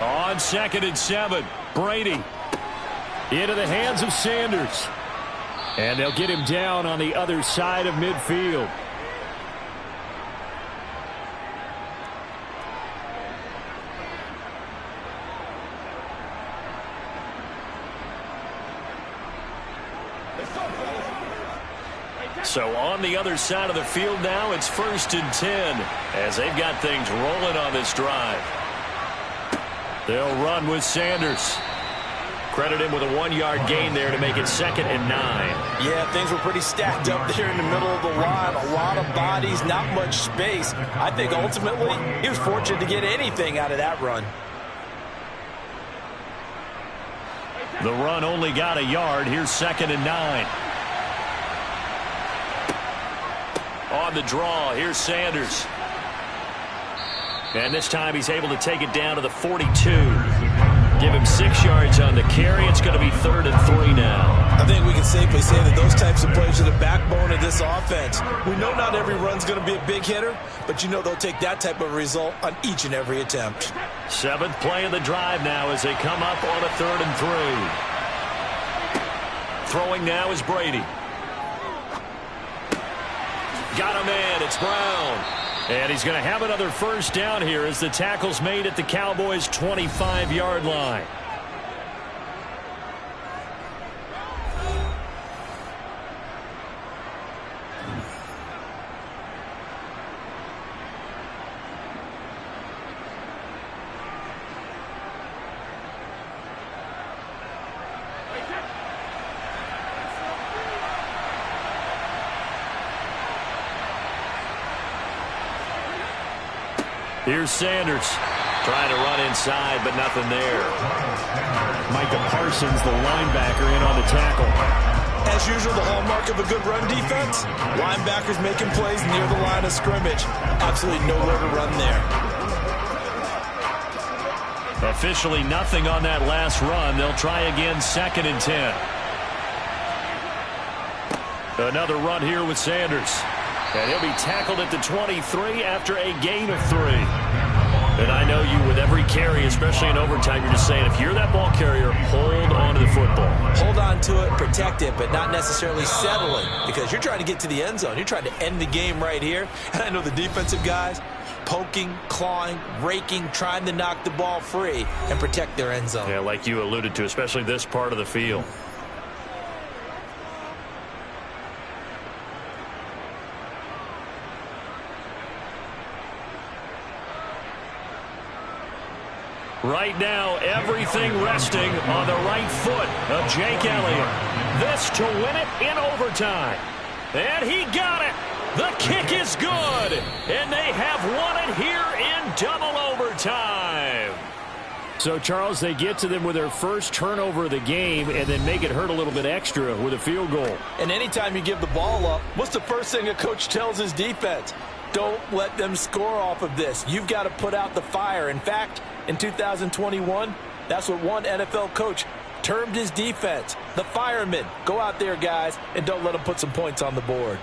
S4: On 2nd and 7, Brady into the hands of Sanders. And they'll get him down on the other side of midfield.
S1: So on the other side of the field now, it's 1st and 10 as they've got things rolling on this drive. They'll run with Sanders. Credit him with a 1-yard gain there to make it 2nd and 9.
S5: Yeah, things were pretty stacked up there in the middle of the line. A lot of bodies, not much space. I think ultimately he was fortunate to get anything out of that run.
S1: The run only got a yard. Here's 2nd and 9. On the draw, here's Sanders. And this time he's able to take it down to the 42. Give him 6 yards on the carry. It's going to be 3rd and 3 now.
S5: I think we can safely say that those types of plays are the backbone of this offense. We know not every run's going to be a big hitter, but you know they'll take that type of result on each and every attempt.
S1: 7th play of the drive now as they come up on a 3rd and 3. Throwing now is Brady. Got him in. It's Brown. And he's going to have another first down here as the tackle's made at the Cowboys' 25-yard line. Here's Sanders trying to run inside, but nothing there.
S4: Micah Parsons, the linebacker, in on the tackle.
S5: As usual, the hallmark of a good run defense, linebackers making plays near the line of scrimmage. Absolutely nowhere to run there.
S1: Officially nothing on that last run. They'll try again 2nd and 10. Another run here with Sanders. And he'll be tackled at the 23 after a gain of 3. And I know you, with every carry, especially in overtime, you're just saying, if you're that ball carrier, hold on to the football.
S5: Hold on to it, protect it, but not necessarily settling, because you're trying to get to the end zone. You're trying to end the game right here. And I know the defensive guys poking, clawing, raking, trying to knock the ball free and protect their end zone.
S1: Yeah, like you alluded to, especially this part of the field. Right now, everything resting on the right foot of Jake Elliott. This to win it in overtime. And he got it. The kick is good. And they have won it here in double overtime.
S4: So, Charles, they get to them with their first turnover of the game and then make it hurt a little bit extra with a field goal.
S5: And anytime you give the ball up, what's the first thing a coach tells his defense? Don't let them score off of this. You've got to put out the fire. In fact, in 2021, that's what one NFL coach termed his defense. The firemen. Go out there, guys, and don't let them put some points on the board.